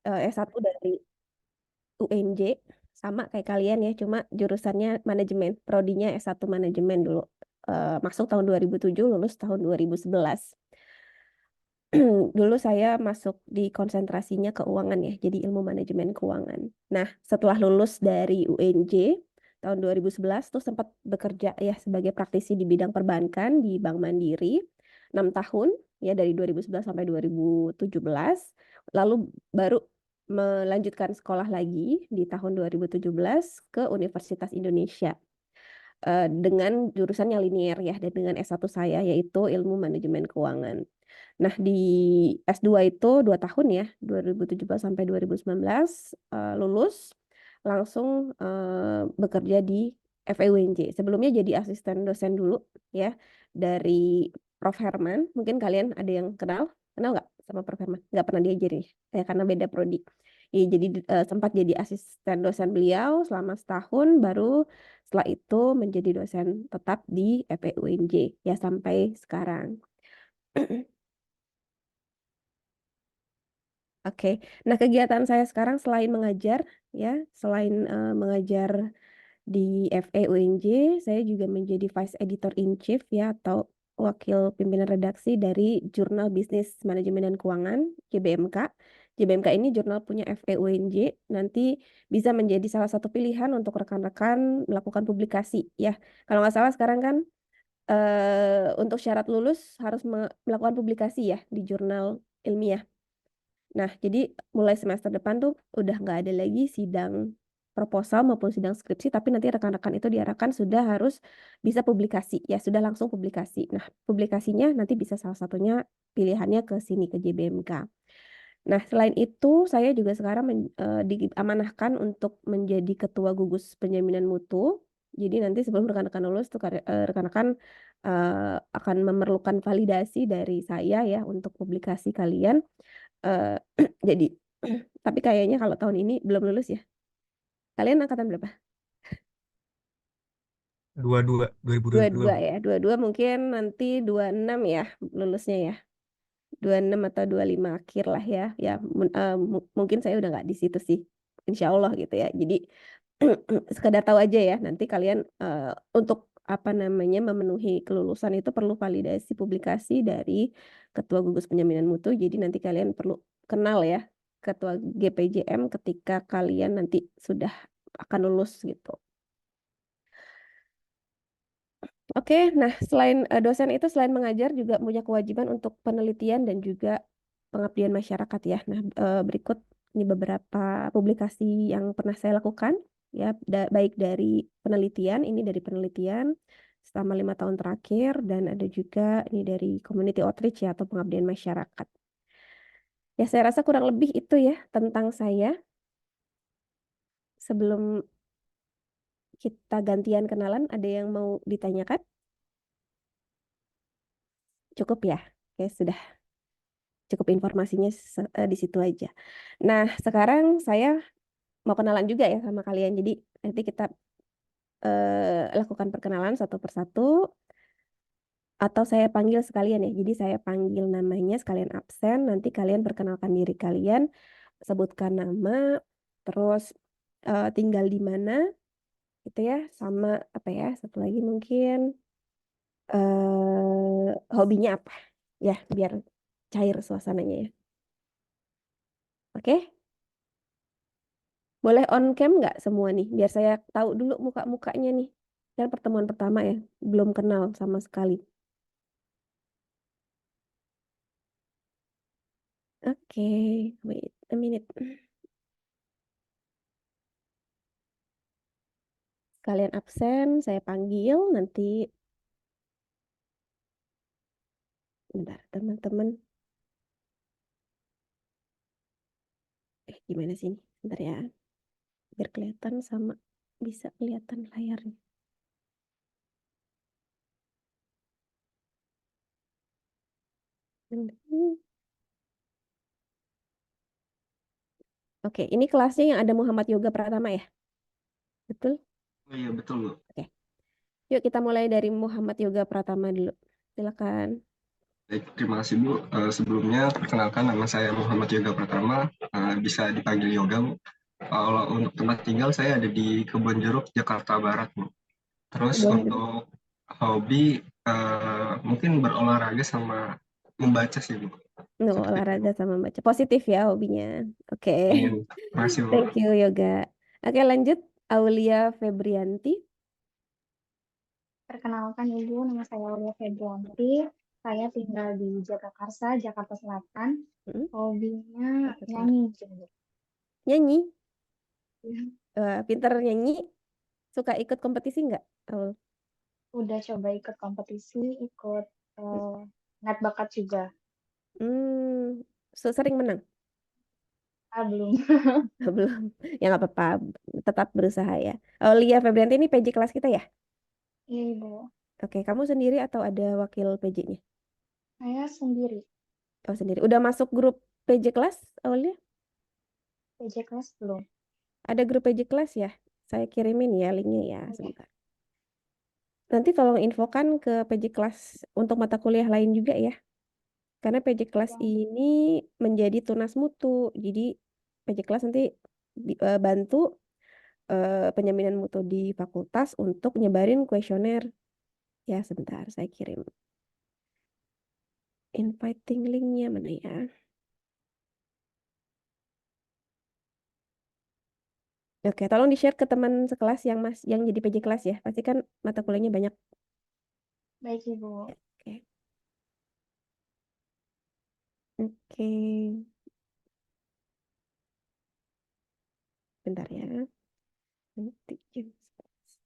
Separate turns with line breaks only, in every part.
S1 dari UNJ, sama kayak kalian ya, cuma jurusannya manajemen, prodinya S1 manajemen dulu. Masuk tahun 2007, lulus tahun 2011. Dulu saya masuk di konsentrasinya keuangan ya, jadi ilmu manajemen keuangan. Nah, setelah lulus dari UNJ tahun 2011 tuh sempat bekerja ya sebagai praktisi di bidang perbankan di Bank Mandiri 6 tahun ya, dari 2011 sampai 2017. Lalu baru melanjutkan sekolah lagi di tahun 2017 ke Universitas Indonesia, dengan jurusan yang linier ya, dan dengan S1 saya yaitu ilmu manajemen keuangan. Nah, di S2 itu 2 tahun ya, 2017 sampai 2019, lulus langsung bekerja di FEUNJ. Sebelumnya jadi asisten dosen dulu ya, dari Prof. Herman. Mungkin kalian ada yang kenal, kenal nggak sama Prof. Herman? Nggak pernah diajarin ya, karena beda prodi. Ya, jadi sempat jadi asisten dosen beliau selama setahun, baru setelah itu menjadi dosen tetap di FEUNJ ya sampai sekarang. Oke, nah kegiatan saya sekarang selain mengajar ya, selain mengajar di FE UNJ, saya juga menjadi Vice Editor in Chief ya, atau wakil pimpinan redaksi dari Jurnal Bisnis Manajemen dan Keuangan JBMK. JBMK ini jurnal punya FE UNJ, nanti bisa menjadi salah satu pilihan untuk rekan-rekan melakukan publikasi ya. Kalau nggak salah sekarang kan untuk syarat lulus harus melakukan publikasi ya di jurnal ilmiah. Nah, jadi mulai semester depan tuh udah nggak ada lagi sidang proposal maupun sidang skripsi, tapi nanti rekan-rekan itu diarahkan sudah harus bisa publikasi, ya sudah langsung publikasi. Nah, publikasinya nanti bisa salah satunya pilihannya ke sini, ke JBMK. Nah, selain itu saya juga sekarang diamanahkan untuk menjadi ketua gugus penjaminan mutu. Jadi nanti sebelum rekan-rekan lulus tuh rekan-rekan akan memerlukan validasi dari saya ya untuk publikasi kalian. Eh, jadi, tapi kayaknya kalau tahun ini belum lulus ya. Kalian angkatan berapa?
22
Dua-dua
2022.
ya. Dua-dua mungkin nanti 26 ya lulusnya ya. 26 atau 25 akhir lah ya. Ya, mungkin saya udah nggak di situ sih. Insya Allah gitu ya. Jadi sekedar tahu aja ya. Nanti kalian untuk apa namanya memenuhi kelulusan itu perlu validasi publikasi dari Ketua Gugus Penjaminan Mutu. Jadi nanti kalian perlu kenal ya Ketua GPJM ketika kalian nanti sudah akan lulus gitu. Oke, nah selain dosen itu selain mengajar juga punya kewajiban untuk penelitian dan juga pengabdian masyarakat ya. Nah, berikut ini beberapa publikasi yang pernah saya lakukan ya, baik dari penelitian, ini dari penelitian selama 5 tahun terakhir, dan ada juga ini dari community outreach ya atau pengabdian masyarakat. Ya, saya rasa kurang lebih itu ya tentang saya. Sebelum kita gantian kenalan, ada yang mau ditanyakan? Cukup ya? Oke, sudah cukup informasinya di situ aja. Nah, sekarang saya mau kenalan juga ya sama kalian. Jadi nanti kita lakukan perkenalan satu persatu, atau saya panggil sekalian ya. Jadi saya panggil namanya sekalian absen. Nanti kalian perkenalkan diri kalian, sebutkan nama, terus tinggal di mana, gitu ya. Sama apa ya? Satu lagi mungkin hobinya apa, ya biar cair suasananya ya. Oke? Boleh on cam nggak semua nih? Biar saya tahu dulu muka-mukanya nih. Kan pertemuan pertama ya, belum kenal sama sekali. Oke, wait a minute. Kalian absen, saya panggil nanti. Bentar, teman-teman. Gimana sih ini? Bentar ya, biar kelihatan sama bisa kelihatan layarnya. Hmm. Oke, ini kelasnya yang ada Muhammad Yoga Pratama ya? Betul?
Oh iya betul Bu.
Oke. Yuk kita mulai dari Muhammad Yoga Pratama dulu. Silakan.
Baik, terima kasih Bu. Sebelumnya perkenalkan nama saya Muhammad Yoga Pratama, bisa dipanggil Yoga Bu. Kalau untuk tempat tinggal saya ada di Kebon Jeruk, Jakarta Barat Bu. Terus
Kebun
untuk hobi mungkin berolahraga sama membaca sih Bu.
no,
Seperti itu Bu.
olahraga sama baca. Positif ya hobinya. Oke.
Ingin. Terima kasih Bu.
Thank you Yoga. Oke, lanjut. Aulia Febrianti.
Perkenalkan Ibu, nama saya Aulia Febrianti. Saya tinggal di Jagakarsa, Jakarta Selatan.
Hmm,
Hobinya
apa tuh?
nyanyi.
Nyanyi. Pinter nyanyi. Suka ikut kompetisi nggak? Aul?
Udah coba ikut kompetisi, ikut minat bakat juga.
Hmm, sering menang?
Belum.
Belum. Ya nggak apa-apa. Tetap berusaha ya. Aulia Febrianti ini PJ kelas kita ya?
Iya Ibu,
Oke, kamu sendiri atau ada wakil PJ-nya?
saya sendiri.
Oh, sendiri. Udah masuk grup PJ kelas, Aulia?
PJ kelas belum.
Ada grup PJ kelas ya? Saya kirimin ya linknya ya,
Oke.
sebentar. Nanti tolong infokan ke PJ kelas untuk mata kuliah lain juga ya. Karena PJ kelas
Yang
ini menjadi tunas mutu. Jadi PJ kelas nanti bantu penjaminan mutu di fakultas untuk nyebarin kuesioner. Ya, sebentar saya kirim inviting linknya mana ya? Oke, tolong di-share ke teman sekelas yang jadi PJ kelas ya. Pasti kan mata kuliahnya banyak.
baik Ibu.
Oke. Oke, bentar ya. Nanti jam 11.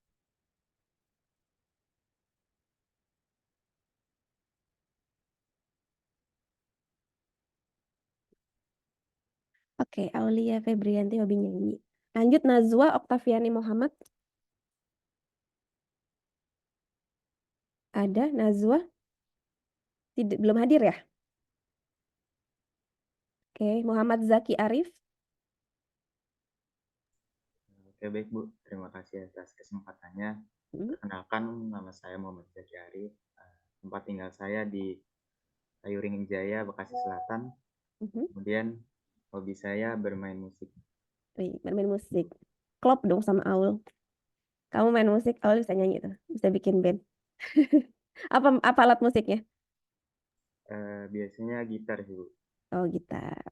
Oke, Aulia Febrianti hobi nyanyi. Lanjut Nazwa Oktaviani Muhammad. Ada Nazwa? Tidak, belum hadir ya? Oke, Muhammad Zaki Arif.
Oke, baik Bu. Terima kasih atas kesempatannya.
Hmm,
Perkenalkan, nama saya Muhammad Zaki Arif. Tempat tinggal saya di Sayuringin Jaya, Bekasi Selatan.
mhm.
Kemudian hobi saya bermain musik.
Wih, bermain musik. Klop dong sama Aul. Kamu main musik, Aul bisa nyanyi tuh. Bisa bikin band. Apa alat musiknya?
Biasanya gitar sih Bu.
Oh, gitar.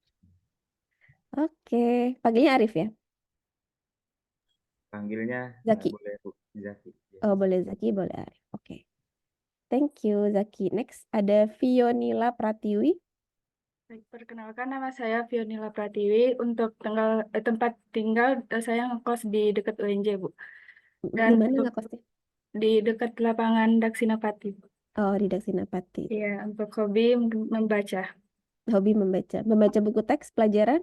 Oke, panggilnya Arif ya?
Panggilnya
Zaki.
boleh Bu, Zaki.
Oh,
Biasa.
boleh Zaki, boleh Arif. Oke. Thank you, Zaki. Next, ada Fionila Pratiwi.
Baik, perkenalkan nama saya Fionila Pratiwi. Untuk tempat tinggal saya ngekos di dekat UNJ, Bu. Dan
Di mana
untuk
nggak kosnya?
di dekat lapangan Daksinapati, Bu.
Oh, di Daksinapati.
Iya, untuk hobi membaca
Hobi membaca. Membaca buku teks pelajaran.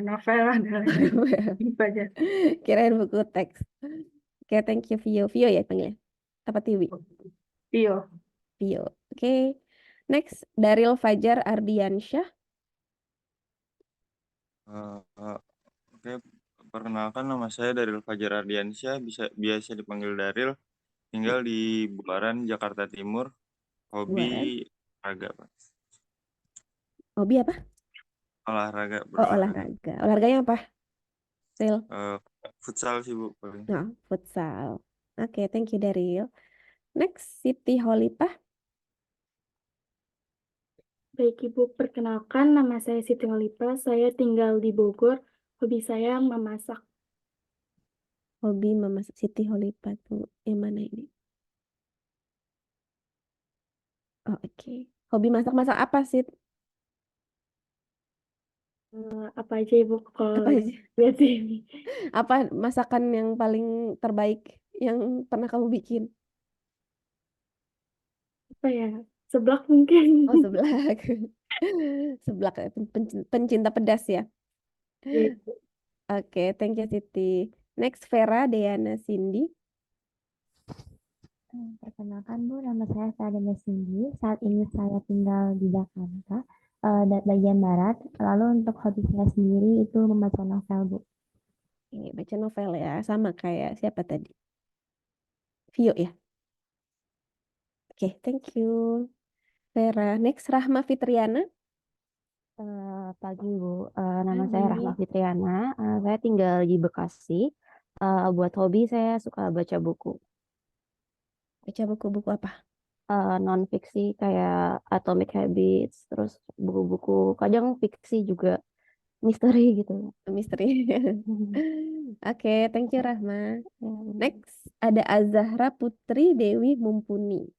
novel dan lain-lain. Gitu aja.
Kirain buku teks. Oke, thank you, Vio. Vio ya panggilnya. Apa Tiwi?
Tio.
Vio. Oke. Next, Daril Fajar Ardiansyah.
Eh, eh, Oke, perkenalkan nama saya Daril Fajar Ardiansyah, biasa dipanggil Daril, tinggal di Buaran, Jakarta Timur. Hobi
Buaran.
olahraga, Pak.
Hobi apa?
Olahraga,
Oh,
berolahraga.
olahraga. Olahraganya apa? Ril.
Eh, Futsal sih Bu paling.
Nah, futsal. Oke, thank you Daril. Next, Siti Holipah.
Baik, Ibu, perkenalkan nama saya Siti Olipa. Saya tinggal di Bogor. Hobi saya memasak.
Hobi memasak. Siti Holipah tuh yang mana ini? Oh, oke. Hobi masak-masak apa sih?
Apa aja Ibu kalau
Apa aja?
lihat sini?
Apa masakan yang paling terbaik yang pernah kamu bikin?
Apa ya? Seblak mungkin.
Oh, seblak. Seblak, pencinta pedas ya.
Iya.
Oke, thank you Siti. Next, Vera Deana Cindy.
Perkenalkan Bu, nama saya Sadana Cindy. Saat ini saya tinggal di Jakarta, bagian barat. Lalu untuk hobi saya sendiri itu membaca novel, Bu.
Oke, baca novel ya, sama kayak siapa tadi? Vio ya. Oke, thank you. Vera. Next, Rahma Fitriana.
Pagi Bu, nama saya Rahma
Pagi.
Fitriana. Saya tinggal di Bekasi. Buat hobi saya suka baca buku.
Baca buku-buku apa?
Non fiksi kayak Atomic Habits, terus buku-buku kadang fiksi juga misteri gitu.
Misteri. Oke, thank you Rahma.
Ya,
Next, ada Azahra Putri Dewi Mumpuni.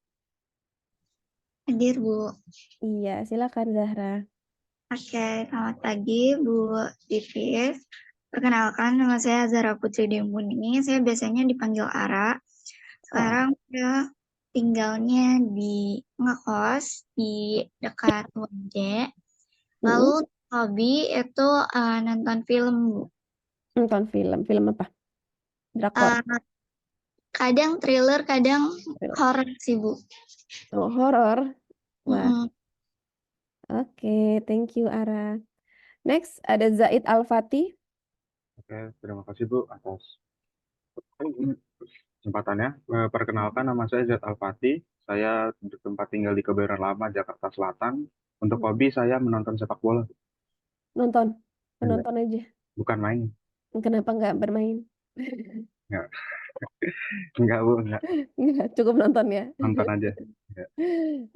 Hadir, Bu.
Iya, silakan Zahra.
Oke, selamat pagi, Bu Divis. Perkenalkan, nama saya Zara Putri Dembuni. Saya biasanya dipanggil Ara. Sekarang saya tinggalnya di ngekos di dekat UNJ. Lalu hobi itu nonton film, Bu.
Nonton film. Film apa? Drakor.
Kadang thriller, kadang
Thriller.
horor sih, Bu.
Oh, horor. Wah,
Mm-mm.
oke. Thank you Ara. Next, ada Zaid Al-Fatih.
Oke, terima kasih Bu atas kesempatannya. Perkenalkan, nama saya Zat Alfati. Saya tempat tinggal di Kebayoran Lama, Jakarta Selatan. Untuk hobi saya menonton sepak bola.
Nonton.
Enggak,
Penonton aja.
bukan main.
Kenapa nggak bermain?
Enggak, enggak Bu, enggak.
Nggak, cukup nonton ya.
Nonton aja. Enggak.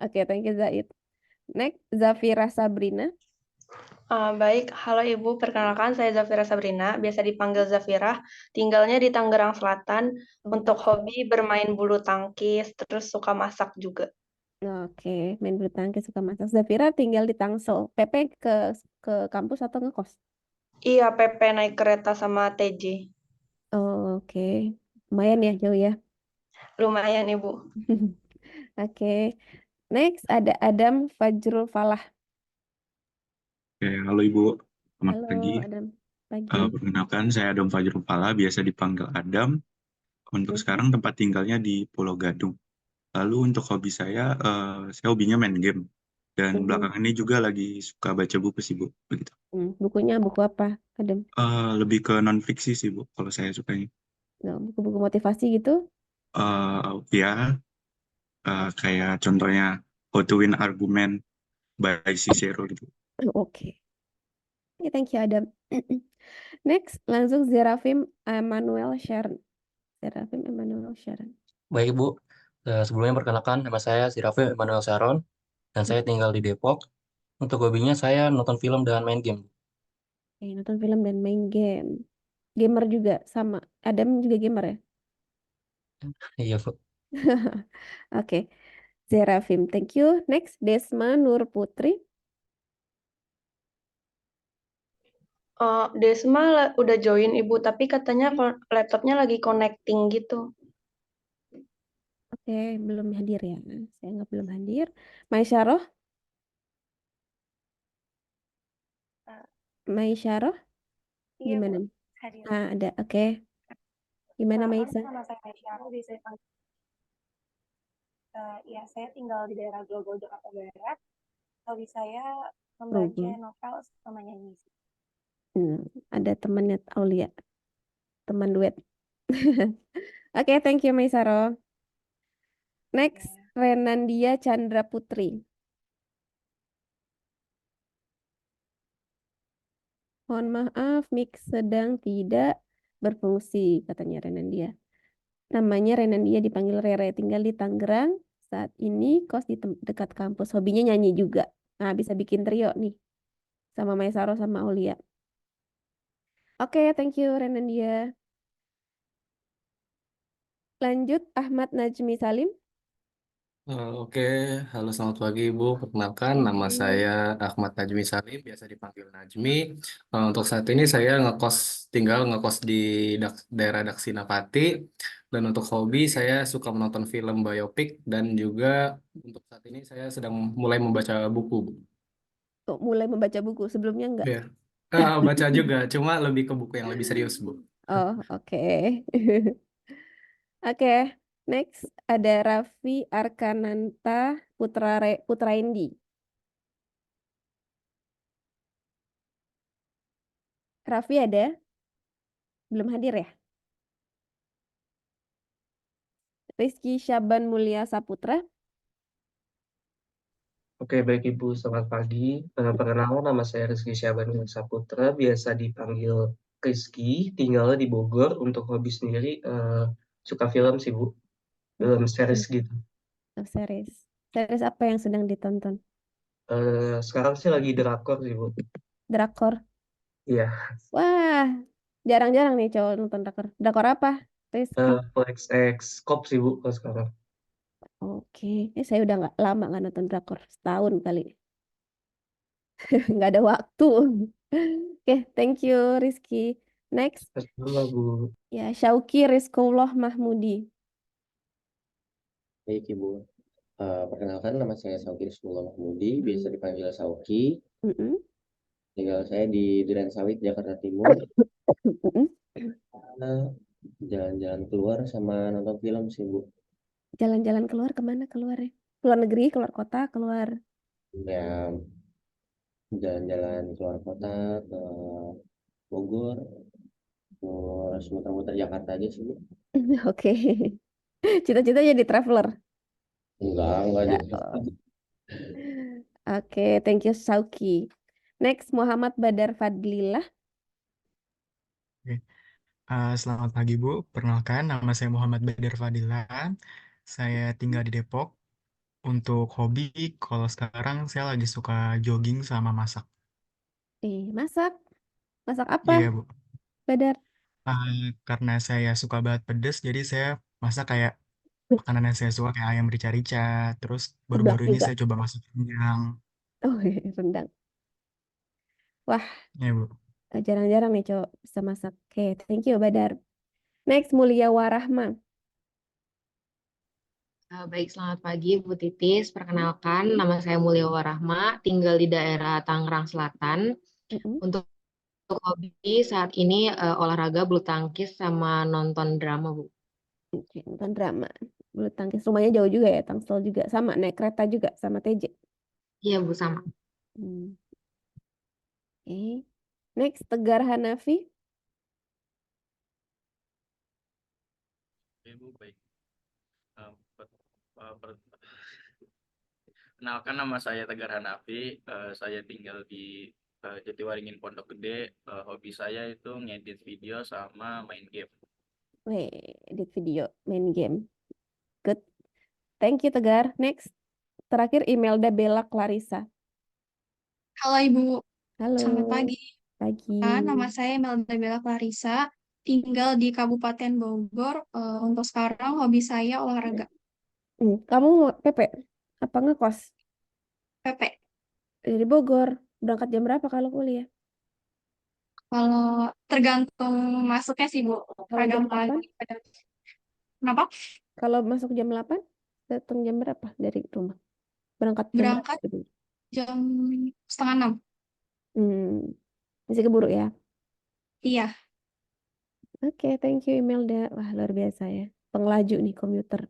Oke, thank you Zaid. Next, Zafira Sabrina.
Baik, halo Ibu, perkenalkan saya Zafira Sabrina, biasa dipanggil Zafira, tinggalnya di Tangerang Selatan, untuk hobi bermain bulu tangkis, terus suka masak juga.
Oke, main bulu tangkis suka masak. Zafira tinggal di Tangsel. PP ke kampus atau ngekos?
Iya, PP naik kereta sama TJ.
Oh, oke. Lumayan ya, jauh ya.
Lumayan Ibu.
Oke. Next, ada Adam Fajrul Falah.
Oke, halo Ibu, selamat
Halo,
pagi.
Adam. Pagi.
Perkenalkan, saya Adam Fajrul Pala, biasa dipanggil Adam. Untuk sekarang tempat tinggalnya di Pulau Gadung. Lalu untuk hobi saya hobinya main game. Dan belakangan ini juga lagi suka baca buku sih, Bu. Begitu.
Bukunya buku apa, Adam?
Lebih ke non-fiksi sih, Bu, kalau saya sukanya.
Buku-buku motivasi gitu?
Ya, kayak contohnya How to Win Argument by Cicero gitu.
Oke. Oke, thank you, Adam. Next, langsung Zerafim Emmanuel Sharon. Zerafim Emmanuel Sharon.
Baik Bu, sebelumnya perkenalkan nama saya Sirafil Emmanuel Sharon dan saya tinggal di Depok. Untuk hobinya saya nonton film dan main game.
Oke, nonton film dan main game. Gamer juga sama. Adam juga gamer ya?
Iya Bu.
Oke. Zerafim, thank you. Next, Desma Nur Putri.
Desma udah join Ibu, tapi katanya laptopnya lagi connecting gitu.
Oke, belum hadir ya. Saya nggak belum hadir. Maisyaroh? Maisyaroh?
Iya, Bu.
Gimana?
Hadir.
Ada, oke. Gimana Maisa?
Nama saya Aisyah, bisa dipanggil. Ya, saya tinggal di daerah Grogol, Jakarta Barat. Hobi saya membaca
Grogol.
novel sama nyanyi.
Ada temannya Aulia. Teman duet. Oke, thank you Maisaro. Next, Renandia Chandra Putri. Mohon maaf, mic sedang tidak berfungsi, katanya Renandia. Namanya Renandia, dipanggil Rere, tinggal di Tangerang. Saat ini kos di dekat kampus. Hobinya nyanyi juga. Nah, bisa bikin trio nih. Sama Maisaro sama Aulia. Oke, thank you Renandia. Lanjut, Ahmad Najmi Salim.
Oke, halo selamat pagi Ibu. Perkenalkan, nama saya Ahmad Najmi Salim, biasa dipanggil Najmi. Untuk saat ini saya tinggal ngekos di daerah Daksinapati. Dan untuk hobi saya suka menonton film biopik dan juga untuk saat ini saya sedang mulai membaca buku, Bu.
Mulai membaca buku, sebelumnya enggak?
Ya, baca juga, cuma lebih ke buku yang lebih serius, Bu.
Oh, oke. Oke, next ada Raffi Arkananta Putra Indi. Raffi ada? Belum hadir ya? Rizky Syaban Mulia Saputra.
Oke, baik Ibu, selamat pagi. Perkenalkan nama saya Rizky Syabani Saputra, biasa dipanggil Rizky, tinggalnya di Bogor. Untuk hobi sendiri suka film sih Bu, film series gitu.
Series. Series apa yang sedang ditonton?
Sekarang sih lagi drakor sih Bu.
Drakor.
Iya,
Wah, jarang-jarang nih cowok nonton drakor. Drakor apa? Rizky.
Flex X Cop sih Bu kalau sekarang.
Oke. Saya udah nggak lama nggak nonton drakor. Setahun kali. Nggak ada waktu. Oke, thank you Rizky. Next,
Sama Bu.
ya Syauki Rizkullah Mahmudi.
Baik Ibu, perkenalkan nama saya Sauki Rizkullah Mahmudi, biasa dipanggil Sauki.
Mm-mm.
Tinggal saya di Duren Sawit, Jakarta Timur.
Mm-mm.
Jalan-jalan keluar sama nonton film sih Bu.
Jalan-jalan keluar kemana keluarnya? Keluar negeri, keluar kota, keluar.
Ya, jalan-jalan keluar kota ke Bogor, terus muter-muter Jakarta aja sih Bu.
Oke. Cita-cita jadi traveler.
Enggak
Ya,
gitu.
oh. Oke, thank you Sauki. Next, Muhammad Badar Fadlillah.
Oke. Selamat pagi Bu, perkenalkan nama saya Muhammad Badar Fadilan. Saya tinggal di Depok. Untuk hobi, kalau sekarang saya lagi suka jogging sama masak.
Masak. Masak apa,
Iya Bu.
Badar?
Karena saya suka banget pedes, jadi saya masak kayak makanan yang saya suka kayak ayam rica-rica. Terus
Seblak
baru-baru ini
juga.
saya coba masak rendang.
Oh, rendang. Wah,
Iya Bu.
jarang-jarang nih cowok bisa masak. Oke, thank you Badar. Next, Mulia Warahma.
Baik, selamat pagi Bu Titis. Perkenalkan, nama saya Mulia Warahma, tinggal di daerah Tangerang Selatan. Untuk hobi saat ini olahraga bulu tangkis sama nonton drama, Bu.
Oke, nonton drama. Bulu tangkis rumahnya jauh juga ya, Tangsel juga. Sama, naik kereta juga sama TJ.
Iya, Bu, sama.
Oke. Next, Tegar Hanafi.
Oke, Bu, baik. Kenalkan nama saya Tegar Hanafi, saya tinggal di Jatiwaringin Pondok Gede. Hobi saya itu ngedit video sama main game.
Edit video, main game. Good. Thank you Tegar. Next, terakhir Imelda Bella Clarissa.
Halo Ibu,
Halo.
selamat pagi.
Pagi.
Nama saya Imelda Bella Clarissa, tinggal di Kabupaten Bogor. Untuk sekarang hobi saya olahraga.
Kamu PP? Apa ngekos?
PP.
Dari Bogor. Berangkat jam berapa kalau kuliah?
Kalau tergantung masuknya sih Bu.
Kalau jam
Kadang
8?
pagi. Kenapa?
Kalau masuk jam 8, datang jam berapa dari rumah? Berangkat jam
Berangkat
berapa?
jam 5:30.
Masih keburu ya?
Iya.
Oke, thank you Imelda. Wah, luar biasa ya. Pengelaju nih komuter.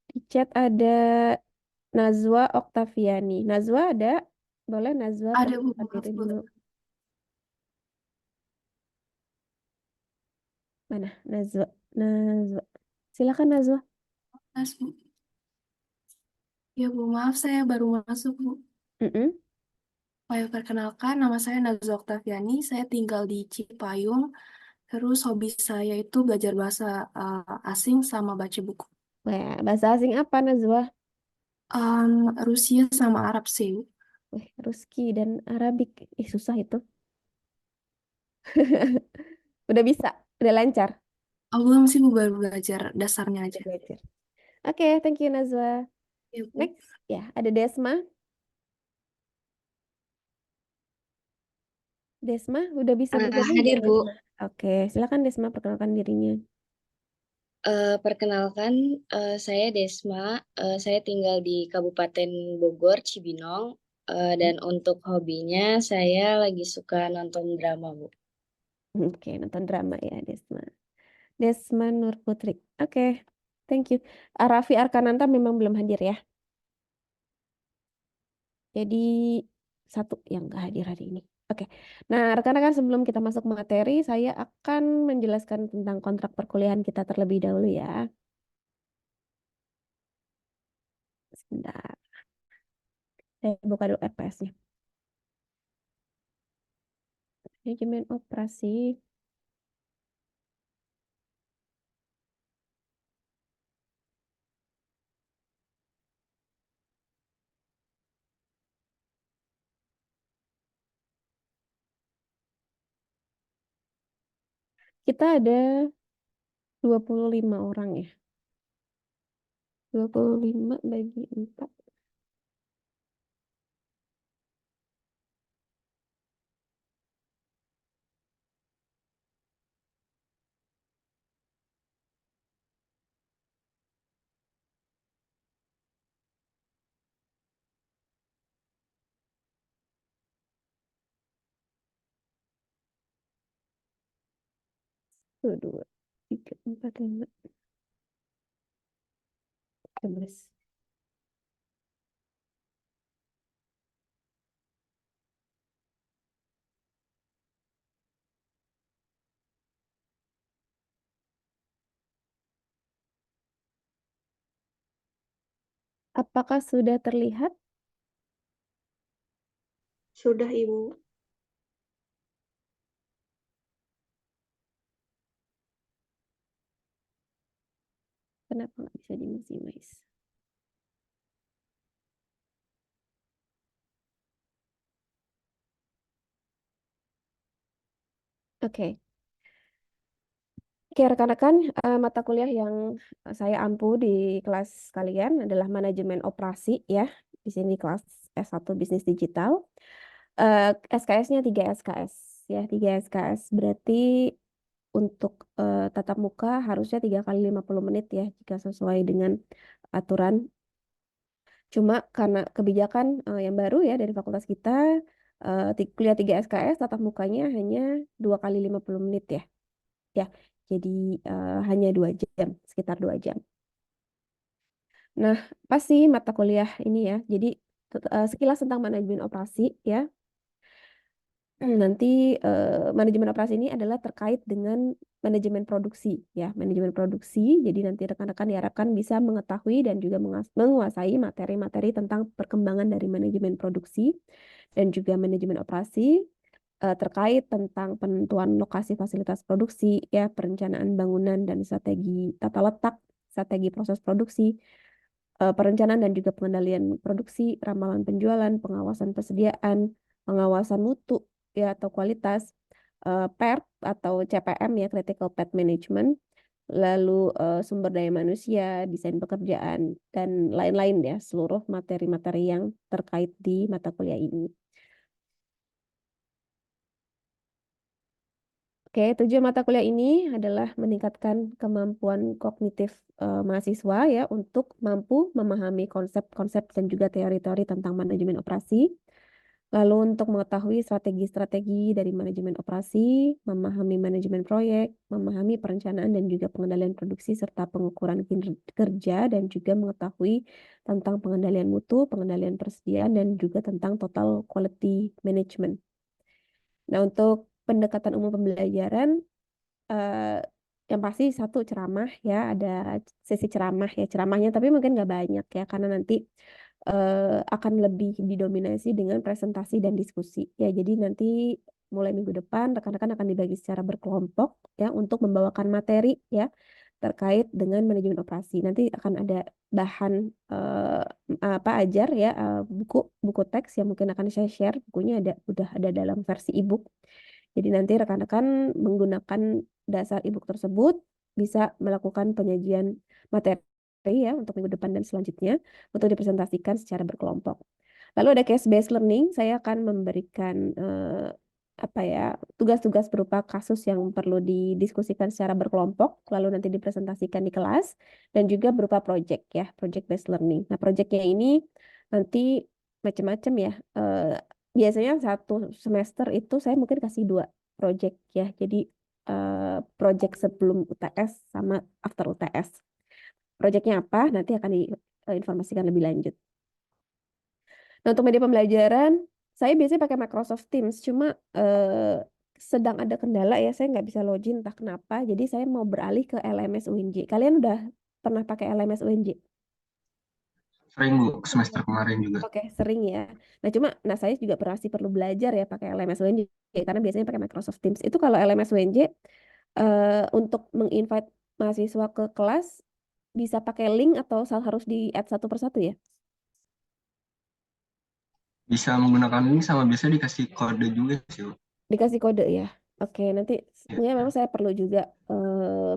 Di chat ada Nazwa Oktaviani. Nazwa ada? Boleh Nazwa
Ada Bu,
perkenalkan diri
maaf, Bu.
dulu. Mana? Nazwa. Nazwa. Silakan Nazwa.
Mas, Bu. Ya Bu, maaf saya baru masuk Bu. Perkenalkan, nama saya Nazwa Oktaviani. Saya tinggal di Cipayung. Terus hobi saya itu belajar bahasa asing sama baca buku.
Wah, bahasa asing apa Nazwa?
Rusia sama Arab sih.
Wih, Ruski dan Arabik. Susah itu. Udah bisa? Udah lancar?
Belum sih Bu, baru belajar dasarnya aja.
Oke, thank you Nazwa.
Ya, Bu.
Next, ya ada Desma. Desma, udah bisa bergabung
Hadir,
belum,
Bu.
Desma? Oke, silakan Desma perkenalkan dirinya.
Perkenalkan, saya Desma. Saya tinggal di Kabupaten Bogor, Cibinong. Dan untuk hobinya, saya lagi suka nonton drama, Bu.
Oke, nonton drama ya Desma. Desma Nur Putri. Oke, thank you. Raffi Arkananta memang belum hadir ya. Jadi satu yang nggak hadir hari ini. Oke. Nah, rekan-rekan sebelum kita masuk materi, saya akan menjelaskan tentang kontrak perkuliahan kita terlebih dahulu ya. Sebentar. Saya buka dulu RPS-nya. Manajemen operasi. Kita ada 25 orang ya. 25 bagi 4. Satu, dua, tiga, empat, lima, 13. Apakah sudah terlihat?
Sudah, Ibu.
Kenapa nggak bisa di-maximize? Oke. Oke, rekan-rekan, mata kuliah yang saya ampu di kelas kalian adalah manajemen operasi ya. Di sini kelas S1 Bisnis Digital. SKS-nya 3 SKS ya, 3 SKS berarti untuk tatap muka harusnya 3 kali 50 menit ya jika sesuai dengan aturan. Cuma karena kebijakan yang baru ya dari fakultas kita, kuliah 3 SKS tatap mukanya hanya 2 kali 50 menit ya. Ya, jadi hanya 2 jam, sekitar 2 jam. Nah, apa sih mata kuliah ini ya? Jadi sekilas tentang manajemen operasi ya. Nanti manajemen operasi ini adalah terkait dengan manajemen produksi ya, manajemen produksi. Jadi nanti rekan-rekan diharapkan bisa mengetahui dan juga menguasai materi-materi tentang perkembangan dari manajemen produksi dan juga manajemen operasi terkait tentang penentuan lokasi fasilitas produksi ya, perencanaan bangunan dan strategi tata letak, strategi proses produksi, perencanaan dan juga pengendalian produksi, ramalan penjualan, pengawasan persediaan, pengawasan mutu ya atau kualitas, PERT atau CPM ya, Critical Path Management, lalu sumber daya manusia, desain pekerjaan dan lain-lain ya, seluruh materi-materi yang terkait di mata kuliah ini. Oke, tujuan mata kuliah ini adalah meningkatkan kemampuan kognitif mahasiswa ya untuk mampu memahami konsep-konsep dan juga teori-teori tentang manajemen operasi. Lalu untuk mengetahui strategi-strategi dari manajemen operasi, memahami manajemen proyek, memahami perencanaan dan juga pengendalian produksi serta pengukuran kerja dan juga mengetahui tentang pengendalian mutu, pengendalian persediaan dan juga tentang total quality management. Nah, untuk pendekatan umum pembelajaran yang pasti satu ceramah ya, ada sesi ceramah ya, ceramahnya tapi mungkin nggak banyak ya karena nanti akan lebih didominasi dengan presentasi dan diskusi ya. Jadi nanti mulai minggu depan rekan-rekan akan dibagi secara berkelompok ya untuk membawakan materi ya terkait dengan manajemen operasi. Nanti akan ada bahan apa ajar ya, buku teks yang mungkin akan saya share, bukunya udah ada dalam versi ebook. Jadi nanti rekan-rekan menggunakan dasar ebook tersebut bisa melakukan penyajian materi ya untuk minggu depan dan selanjutnya untuk dipresentasikan secara berkelompok. Lalu ada case based learning, saya akan memberikan apa ya, tugas-tugas berupa kasus yang perlu didiskusikan secara berkelompok lalu nanti dipresentasikan di kelas dan juga berupa project ya, project based learning. Nah, projectnya ini nanti macam-macam ya. Biasanya satu semester itu saya mungkin kasih 2 project ya. Jadi project sebelum UTS sama after UTS. Projectnya apa? Nanti akan diinformasikan lebih lanjut. Nah, untuk media pembelajaran, saya biasanya pakai Microsoft Teams. Cuma sedang ada kendala ya, saya nggak bisa login entah kenapa. Jadi saya mau beralih ke LMS UNJ. Kalian udah pernah pakai LMS UNJ?
Sering Bu, semester kemarin juga.
Oke, sering ya. Nah saya juga masih perlu belajar ya pakai LMS UNJ karena biasanya pakai Microsoft Teams. Itu kalau LMS UNJ untuk menginvite mahasiswa ke kelas bisa pakai link atau harus di add satu persatu ya?
Bisa menggunakan link sama biasanya dikasih kode juga sih Bu.
Dikasih kode ya. Oke, nanti ya memang saya perlu juga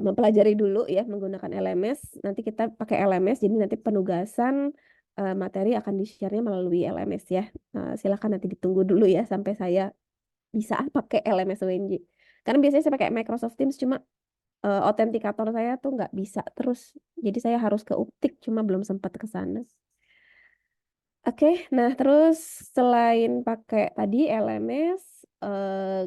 mempelajari dulu ya menggunakan LMS. Nanti kita pakai LMS, jadi nanti penugasan materi akan di-share-nya melalui LMS ya. Silakan nanti ditunggu dulu ya sampai saya bisa pakai LMS UNJ. Karena biasanya saya pakai Microsoft Teams, cuma autentikator saya tuh nggak bisa terus. Jadi saya harus ke Uptik, cuma belum sempat ke sana. Oke, nah terus selain pakai tadi LMS,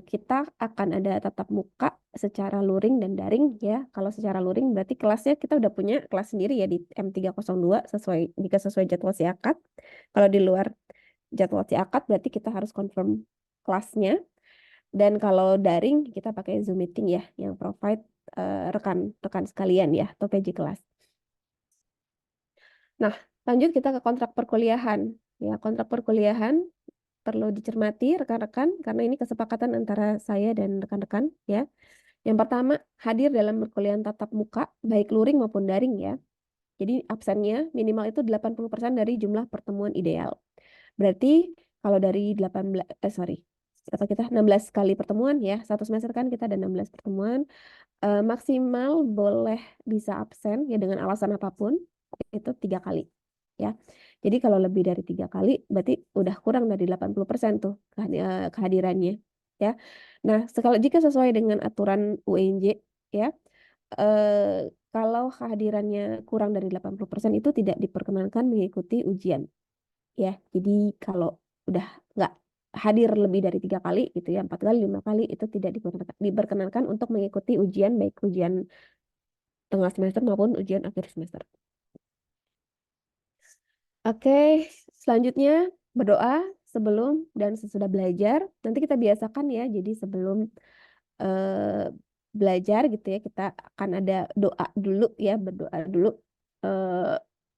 kita akan ada tatap muka secara luring dan daring ya. Kalau secara luring berarti kelasnya kita udah punya kelas sendiri ya di M302 jika sesuai jadwal siakat. Kalau di luar jadwal siakat berarti kita harus confirm kelasnya. Dan kalau daring kita pakai Zoom meeting ya yang provide rekan-rekan sekalian ya atau PJ kelas. Nah, lanjut kita ke kontrak perkuliahan. Ya, kontrak perkuliahan perlu dicermati rekan-rekan karena ini kesepakatan antara saya dan rekan-rekan ya. Yang pertama, hadir dalam perkuliahan tatap muka baik luring maupun daring ya. Jadi absennya minimal itu 80% dari jumlah pertemuan ideal. Berarti kalau dari 16 kali pertemuan ya, satu semester kan kita ada 16 pertemuan, maksimal boleh bisa absen ya dengan alasan apapun itu 3 kali ya. Jadi kalau lebih dari 3 kali berarti udah kurang dari 80% tuh kehadirannya ya. Nah, jika sesuai dengan aturan UNJ ya, kalau kehadirannya kurang dari 80% itu tidak diperkenankan mengikuti ujian ya. Jadi kalau udah nggak hadir lebih dari 3 kali gitu ya, 4 kali, 5 kali itu tidak diperkenankan untuk mengikuti ujian baik ujian tengah semester maupun ujian akhir semester. Oke, selanjutnya berdoa sebelum dan sesudah belajar. Nanti kita biasakan ya, jadi sebelum belajar gitu ya, kita akan ada doa dulu ya, berdoa dulu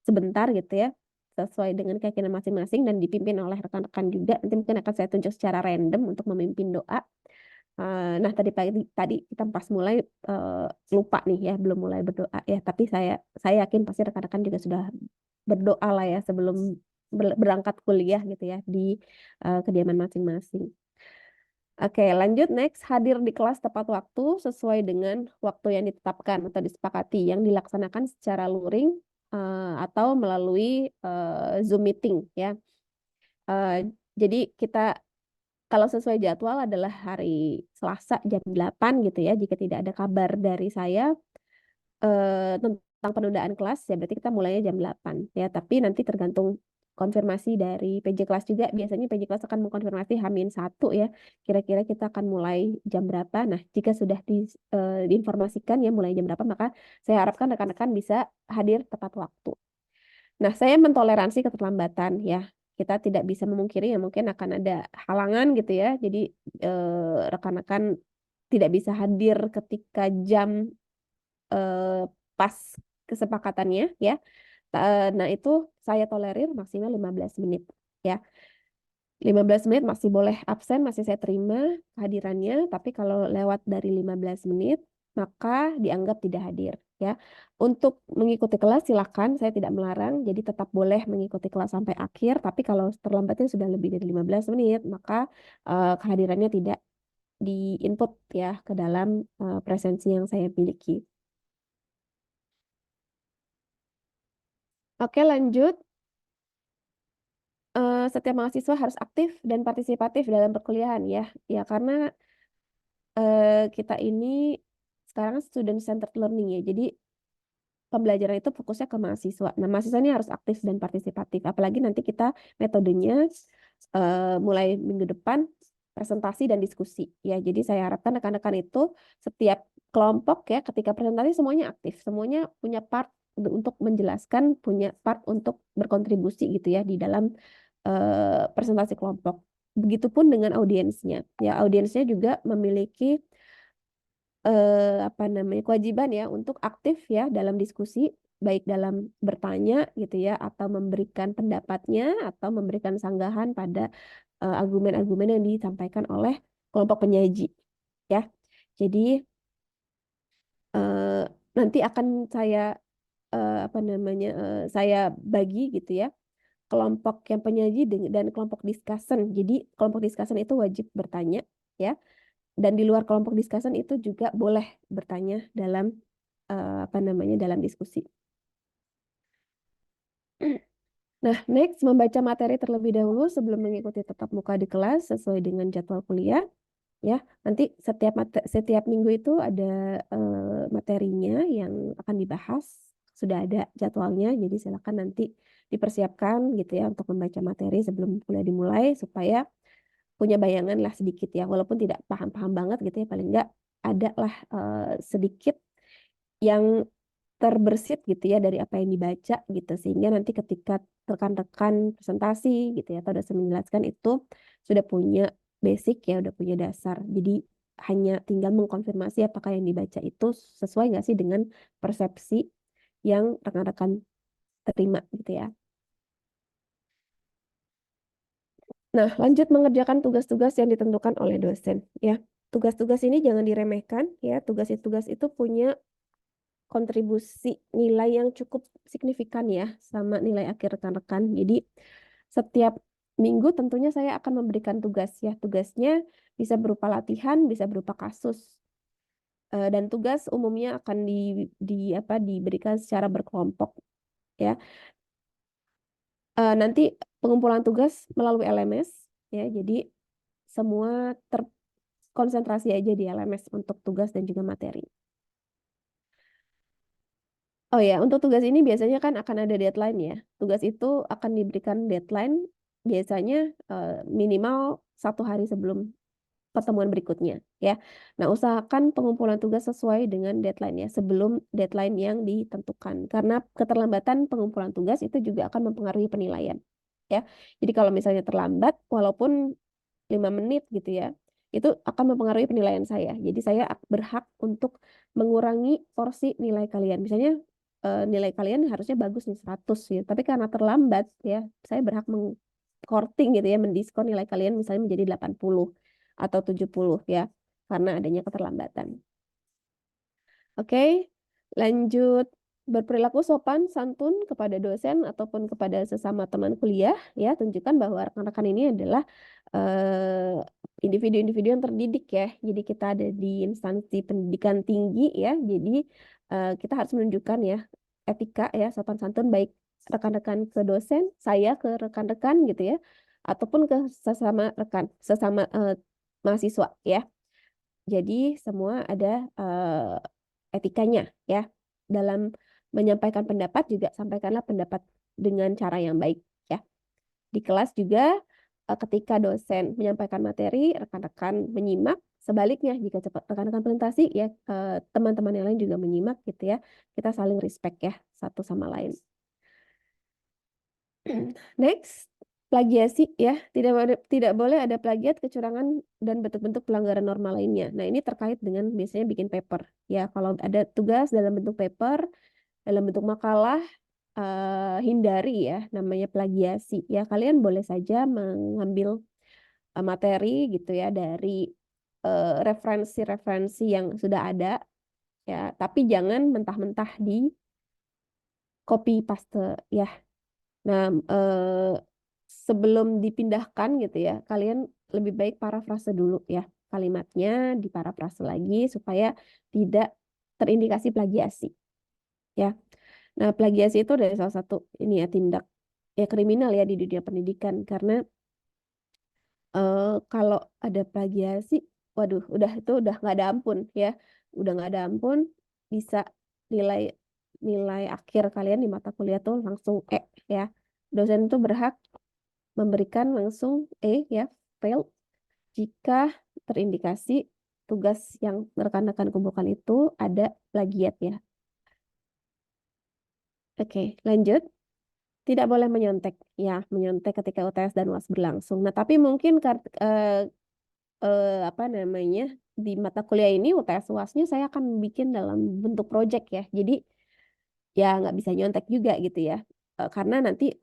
sebentar gitu ya, sesuai dengan keyakinan masing-masing dan dipimpin oleh rekan-rekan juga. Nanti mungkin akan saya tunjuk secara random untuk memimpin doa. Nah tadi kita pas mulai lupa nih ya, belum mulai berdoa ya, tapi saya yakin pasti rekan-rekan juga sudah berdoa lah ya sebelum berangkat kuliah gitu ya di kediaman masing-masing. Oke, lanjut next, hadir di kelas tepat waktu sesuai dengan waktu yang ditetapkan atau disepakati yang dilaksanakan secara luring atau melalui Zoom meeting ya. Jadi kita kalau sesuai jadwal adalah hari Selasa jam 8 gitu ya. Jika tidak ada kabar dari saya tentang penundaan kelas ya berarti kita mulainya jam 8 ya. Tapi nanti tergantung konfirmasi dari PJ kelas juga. Biasanya PJ kelas akan mengkonfirmasi H-1 ya. Kira-kira kita akan mulai jam berapa. Nah, jika sudah diinformasikan ya mulai jam berapa, maka saya harapkan rekan-rekan bisa hadir tepat waktu. Nah, saya mentoleransi keterlambatan ya. Kita tidak bisa memungkiri ya mungkin akan ada halangan gitu ya. Jadi rekan-rekan tidak bisa hadir ketika jam pas kesepakatannya ya. Nah, itu saya tolerir maksimal 15 menit ya. 15 menit masih boleh absen, masih saya terima kehadirannya, tapi kalau lewat dari 15 menit maka dianggap tidak hadir ya. Untuk mengikuti kelas silakan, saya tidak melarang, jadi tetap boleh mengikuti kelas sampai akhir, tapi kalau terlambatnya sudah lebih dari 15 menit maka kehadirannya tidak di-input ya ke dalam presensi yang saya miliki. Oke, lanjut. Setiap mahasiswa harus aktif dan partisipatif dalam perkuliahan ya. Ya karena kita ini sekarang student centered learning ya. Jadi pembelajaran itu fokusnya ke mahasiswa. Nah, mahasiswa ini harus aktif dan partisipatif. Apalagi nanti kita metodenya mulai minggu depan presentasi dan diskusi ya. Jadi saya harapkan rekan-rekan itu setiap kelompok ya ketika presentasi semuanya aktif, semuanya punya part untuk menjelaskan, punya part untuk berkontribusi gitu ya di dalam presentasi kelompok. Begitupun dengan audiensnya. Ya, audiensnya juga memiliki kewajiban ya untuk aktif ya dalam diskusi baik dalam bertanya gitu ya, atau memberikan pendapatnya, atau memberikan sanggahan pada argumen-argumen yang disampaikan oleh kelompok penyaji ya. Jadi nanti akan saya apa namanya saya bagi gitu ya, kelompok yang penyaji dan kelompok discussion. Jadi kelompok discussion itu wajib bertanya ya, dan di luar kelompok discussion itu juga boleh bertanya dalam apa namanya dalam diskusi. Nah, next, membaca materi terlebih dahulu sebelum mengikuti tatap muka di kelas sesuai dengan jadwal kuliah. Ya, nanti setiap minggu itu ada materinya yang akan dibahas, sudah ada jadwalnya, jadi silakan nanti dipersiapkan gitu ya untuk membaca materi sebelum kuliah dimulai supaya punya bayangan lah sedikit ya, walaupun tidak paham-paham banget gitu ya, paling enggak ada lah sedikit yang terbersit gitu ya dari apa yang dibaca gitu, sehingga nanti ketika rekan-rekan presentasi gitu ya atau dosen menjelaskan itu sudah punya basic ya, udah punya dasar. Jadi hanya tinggal mengkonfirmasi apakah yang dibaca itu sesuai nggak sih dengan persepsi yang rekan-rekan terima gitu ya. Nah, lanjut mengerjakan tugas-tugas yang ditentukan oleh dosen ya. Tugas-tugas ini jangan diremehkan ya. Tugas-tugas itu punya kontribusi nilai yang cukup signifikan ya sama nilai akhir rekan-rekan. Jadi setiap minggu tentunya saya akan memberikan tugas ya. Tugasnya bisa berupa latihan, bisa berupa kasus. Dan tugas umumnya akan diberikan secara berkelompok ya. Nanti pengumpulan tugas melalui LMS ya. Jadi semua terkonsentrasi aja di LMS untuk tugas dan juga materi. Oh ya, untuk tugas ini biasanya kan akan ada deadline ya. Tugas itu akan diberikan deadline biasanya minimal 1 hari sebelum pertemuan berikutnya ya. Nah, usahakan pengumpulan tugas sesuai dengan deadline ya, sebelum deadline yang ditentukan. Karena keterlambatan pengumpulan tugas itu juga akan mempengaruhi penilaian ya. Jadi kalau misalnya terlambat walaupun 5 menit gitu ya, itu akan mempengaruhi penilaian saya. Jadi saya berhak untuk mengurangi porsi nilai kalian. Misalnya nilai kalian harusnya bagus nih 100 ya, tapi karena terlambat ya, saya berhak mengkorting gitu ya, mendiskon nilai kalian misalnya menjadi 80 atau 70 ya, karena adanya keterlambatan. Oke, lanjut. Berperilaku sopan santun kepada dosen ataupun kepada sesama teman kuliah ya, tunjukkan bahwa rekan-rekan ini adalah individu-individu yang terdidik ya. Jadi kita ada di instansi pendidikan tinggi ya. Jadi kita harus menunjukkan ya etika ya, sopan santun baik rekan-rekan ke dosen, saya ke rekan-rekan gitu ya, ataupun ke sesama mahasiswa ya. Jadi semua ada etikanya ya. Dalam menyampaikan pendapat juga sampaikanlah pendapat dengan cara yang baik ya. Di kelas juga ketika dosen menyampaikan materi, rekan-rekan menyimak. Sebaliknya jika rekan-rekan presentasi ya, teman-teman yang lain juga menyimak gitu ya. Kita saling respect ya satu sama lain. Next, plagiasi ya. Tidak boleh ada plagiat, kecurangan dan bentuk-bentuk pelanggaran norma lainnya. Nah, ini terkait dengan biasanya bikin paper ya. Kalau ada tugas dalam bentuk paper, dalam bentuk makalah, hindari ya namanya plagiasi ya. Kalian boleh saja mengambil materi gitu ya dari referensi-referensi yang sudah ada ya, tapi jangan mentah-mentah di copy paste ya. Nah, sebelum dipindahkan gitu ya, kalian lebih baik parafrase dulu ya, kalimatnya diparafrase lagi supaya tidak terindikasi plagiasi ya. Nah, plagiasi itu dari salah satu ini ya, tindak ya kriminal ya di dunia pendidikan, karena kalau ada plagiasi, waduh, itu udah nggak ada ampun ya, udah nggak ada ampun, bisa nilai akhir kalian di mata kuliah tuh langsung E ya. Dosen itu berhak memberikan langsung E ya, fail, jika terindikasi tugas yang rekan-rekan kumpulkan itu ada plagiat ya. Oke, lanjut. Tidak boleh menyontek ya, menyontek ketika UTS dan UAS berlangsung. Nah, tapi mungkin apa namanya di mata kuliah ini UTS UASnya saya akan bikin dalam bentuk project ya. Jadi ya nggak bisa nyontek juga gitu ya. Karena nanti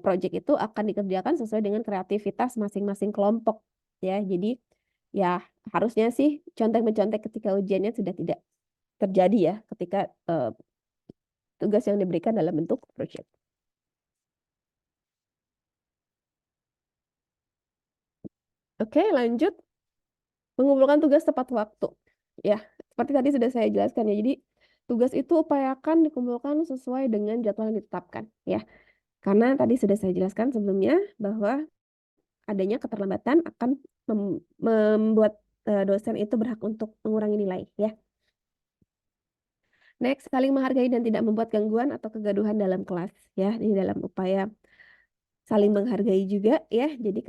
project itu akan dikerjakan sesuai dengan kreativitas masing-masing kelompok ya. Jadi ya harusnya sih contek-mencontek ketika ujiannya sudah tidak terjadi ya ketika tugas yang diberikan dalam bentuk project. Oke, lanjut. Mengumpulkan tugas tepat waktu. Ya, seperti tadi sudah saya jelaskan ya. Jadi tugas itu upayakan dikumpulkan sesuai dengan jadwal yang ditetapkan ya. Karena tadi sudah saya jelaskan sebelumnya bahwa adanya keterlambatan akan membuat dosen itu berhak untuk mengurangi nilai ya. Next, saling menghargai dan tidak membuat gangguan atau kegaduhan dalam kelas ya. Ini dalam upaya saling menghargai juga ya. Jadi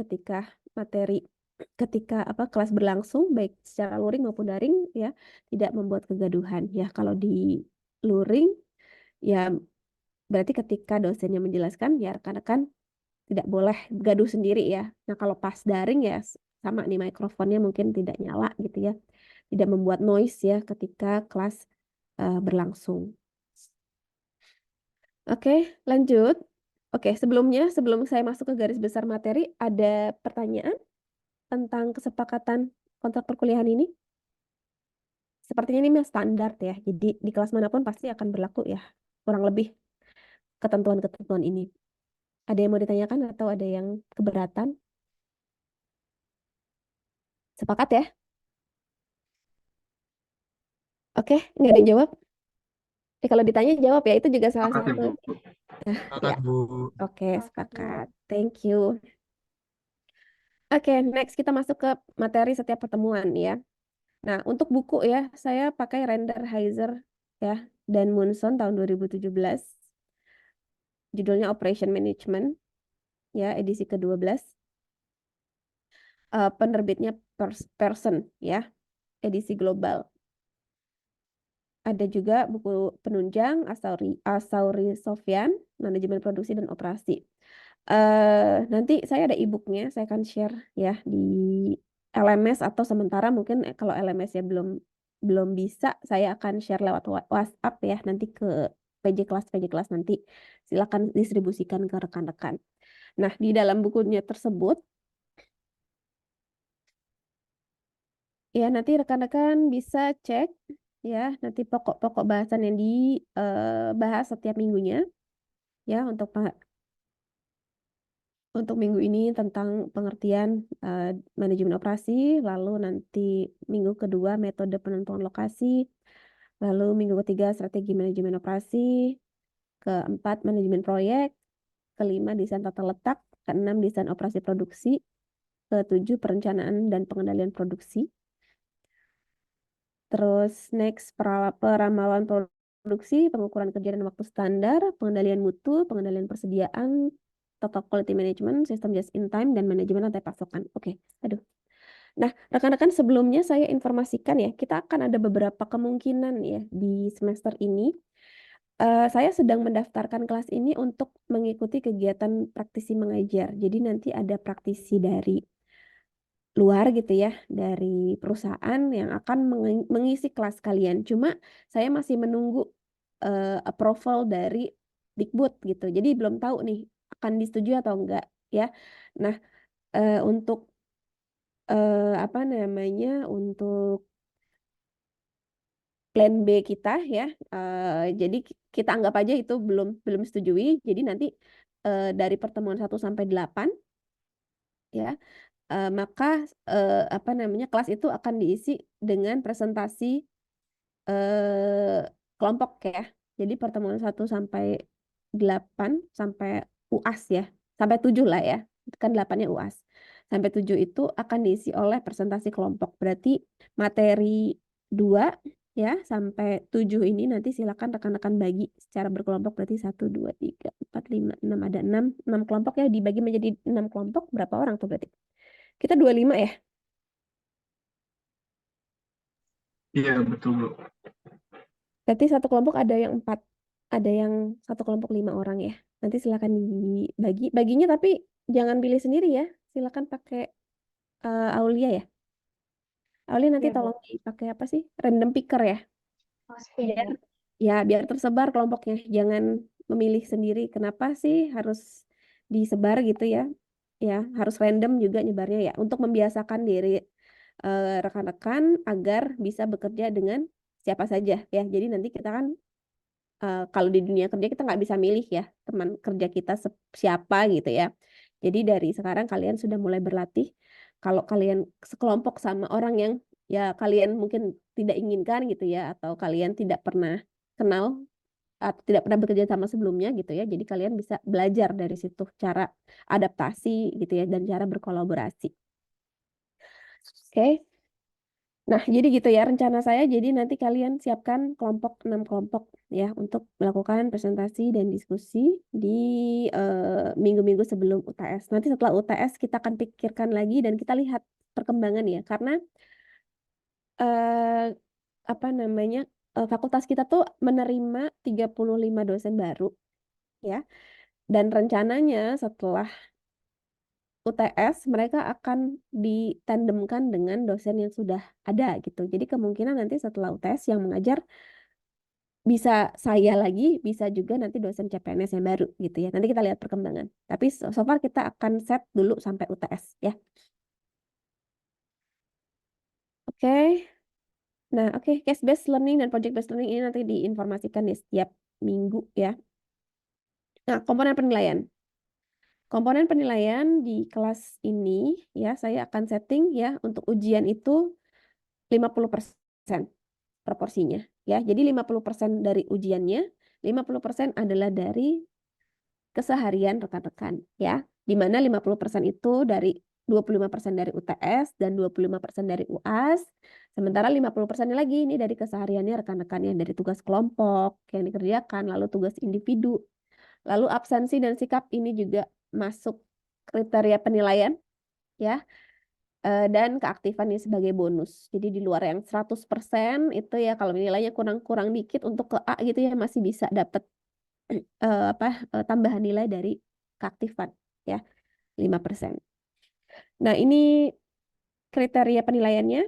ketika kelas berlangsung baik secara luring maupun daring ya, tidak membuat kegaduhan ya. Kalau di luring ya berarti ketika dosennya menjelaskan ya rekan-rekan tidak boleh gaduh sendiri ya. Nah, kalau pas daring ya sama nih mikrofonnya mungkin tidak nyala gitu ya. Tidak membuat noise ya ketika kelas berlangsung. Oke, lanjut. Oke, sebelum saya masuk ke garis besar materi, ada pertanyaan tentang kesepakatan kontrak perkuliahan ini? Sepertinya ini standar ya, jadi di kelas manapun pasti akan berlaku ya, kurang lebih ketentuan-ketentuan ini. Ada yang mau ditanyakan atau ada yang keberatan? Sepakat ya? Oke, nggak ada yang jawab? Kalau ditanya jawab ya, itu juga salah
Sepakat ya,
satu.
Bu.
Ya,
Sepakat, Bu.
oke, sepakat. Thank you. Oke, next kita masuk ke materi setiap pertemuan ya. Nah, untuk buku ya, saya pakai Heiser ya dan Munson tahun 2017. Judulnya Operation Management ya, edisi ke-12. Penerbitnya Person ya, edisi global. Ada juga buku penunjang Asauri Sofyan, Manajemen Produksi dan Operasi. Nanti saya ada e-booknya, saya akan share ya di LMS atau sementara mungkin kalau LMS ya belum bisa, saya akan share lewat WhatsApp ya nanti ke PJ kelas nanti silakan distribusikan ke rekan-rekan. Nah, di dalam bukunya tersebut ya nanti rekan-rekan bisa cek ya nanti pokok-pokok bahasan yang dibahas setiap minggunya ya untuk minggu ini tentang pengertian manajemen operasi, lalu nanti minggu kedua metode penentuan lokasi, lalu minggu ketiga strategi manajemen operasi, keempat manajemen proyek, kelima desain tata letak, keenam desain operasi produksi, ketujuh perencanaan dan pengendalian produksi. Terus next peramalan produksi, pengukuran kerja dan waktu standar, pengendalian mutu, pengendalian persediaan, total quality management, sistem just in time, dan manajemen rantai pasokan. Oke, aduh. Nah, rekan-rekan sebelumnya saya informasikan ya, kita akan ada beberapa kemungkinan ya di semester ini. Saya sedang mendaftarkan kelas ini untuk mengikuti kegiatan praktisi mengajar. Jadi nanti ada praktisi dari luar gitu ya, dari perusahaan yang akan mengisi kelas kalian. Cuma saya masih menunggu approval dari Dikbud gitu. Jadi belum tahu nih akan disetujui atau enggak ya. Nah, untuk apa namanya? Untuk plan B kita ya. Jadi kita anggap aja itu belum setujui. Jadi nanti dari pertemuan 1 sampai 8 ya. Maka apa namanya? Kelas itu akan diisi dengan presentasi kelompok ya. Jadi pertemuan 1 sampai 8 sampai UAS ya. Sampai 7 lah ya. Kan 8-nya UAS. Sampai 7 itu akan diisi oleh presentasi kelompok. Berarti materi 2 ya sampai 7 ini nanti silakan rekan-rekan bagi secara berkelompok. Berarti 1, 2, 3, 4, 5, 6. Ada 6 kelompok ya. Dibagi menjadi 6 kelompok. Berapa orang tuh berarti? Kita 25 ya.
Iya, betul, Bu.
Berarti satu kelompok ada yang 4, ada yang satu kelompok 5 orang ya. Nanti silakan dibagi. Baginya tapi jangan pilih sendiri ya. Silakan pakai Aulia ya. Aulia nanti
Iya, Bu.
tolong dipakai apa sih? Random picker ya.
Oh, spin,
Biar
Bu.
Ya, biar tersebar kelompoknya. Jangan memilih sendiri. Kenapa sih harus disebar gitu ya? Ya, harus random juga nyebarnya ya. Untuk membiasakan diri rekan-rekan agar bisa bekerja dengan siapa saja ya. Jadi nanti kita kan kalau di dunia kerja kita nggak bisa milih ya teman kerja kita siapa gitu ya. Jadi dari sekarang kalian sudah mulai berlatih. Kalau kalian sekelompok sama orang yang ya kalian mungkin tidak inginkan gitu ya, atau kalian tidak pernah kenal atau tidak pernah bekerja sama sebelumnya gitu ya. Jadi kalian bisa belajar dari situ cara adaptasi gitu ya dan cara berkolaborasi. Oke. Nah, jadi gitu ya rencana saya. Jadi nanti kalian siapkan kelompok 6 kelompok ya untuk melakukan presentasi dan diskusi di minggu-minggu sebelum UTS. Nanti setelah UTS kita akan pikirkan lagi dan kita lihat perkembangan ya. Karena eh, apa namanya fakultas kita tuh menerima 35 dosen baru ya. Dan rencananya setelah UTS mereka akan ditandemkan dengan dosen yang sudah ada gitu. Jadi kemungkinan nanti setelah UTS yang mengajar bisa saya lagi, bisa juga nanti dosen CPNS yang baru gitu ya. Nanti kita lihat perkembangan. Tapi so far kita akan set dulu sampai UTS ya. Oke. Nah, oke, case based learning dan project based learning ini nanti diinformasikan di setiap minggu ya. Nah, komponen penilaian. Komponen penilaian di kelas ini ya saya akan setting ya untuk ujian itu 50% proporsinya ya. Jadi 50% dari ujiannya, 50% adalah dari keseharian rekan-rekan ya. Di mana 50% itu dari 25% dari UTS dan 25% dari UAS. Sementara 50% lagi ini dari kesehariannya rekan-rekan yang dari tugas kelompok yang dikerjakan, lalu tugas individu. Lalu absensi dan sikap ini juga masuk kriteria penilaian ya. Dan keaktifannya sebagai bonus. Jadi di luar yang 100% itu ya kalau nilainya kurang-kurang dikit untuk ke A gitu ya masih bisa dapat tambahan nilai dari keaktifan ya 5%. Nah, ini kriteria penilaiannya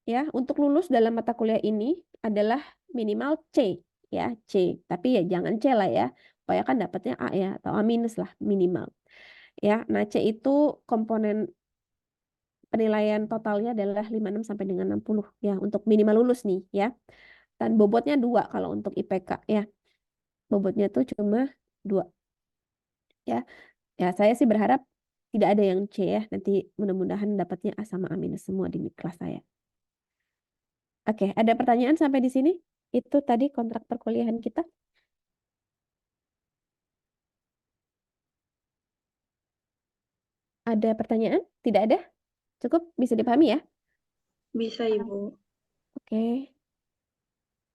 ya. Untuk lulus dalam mata kuliah ini adalah minimal C ya, C. Tapi ya jangan C lah ya. Upayakan dapatnya A ya atau A minus lah minimal. Ya, nah C itu komponen penilaian totalnya adalah 56 sampai dengan 60 ya untuk minimal lulus nih ya. Dan bobotnya 2 kalau untuk IPK ya. Bobotnya tuh cuma 2 ya. Ya, saya sih berharap tidak ada yang C ya. Nanti mudah-mudahan dapatnya A sama A minus semua di kelas saya. Oke, ada pertanyaan sampai di sini? Itu tadi kontrak perkuliahan kita. Ada pertanyaan? Tidak ada? Cukup bisa dipahami ya?
Bisa, Ibu.
Oke.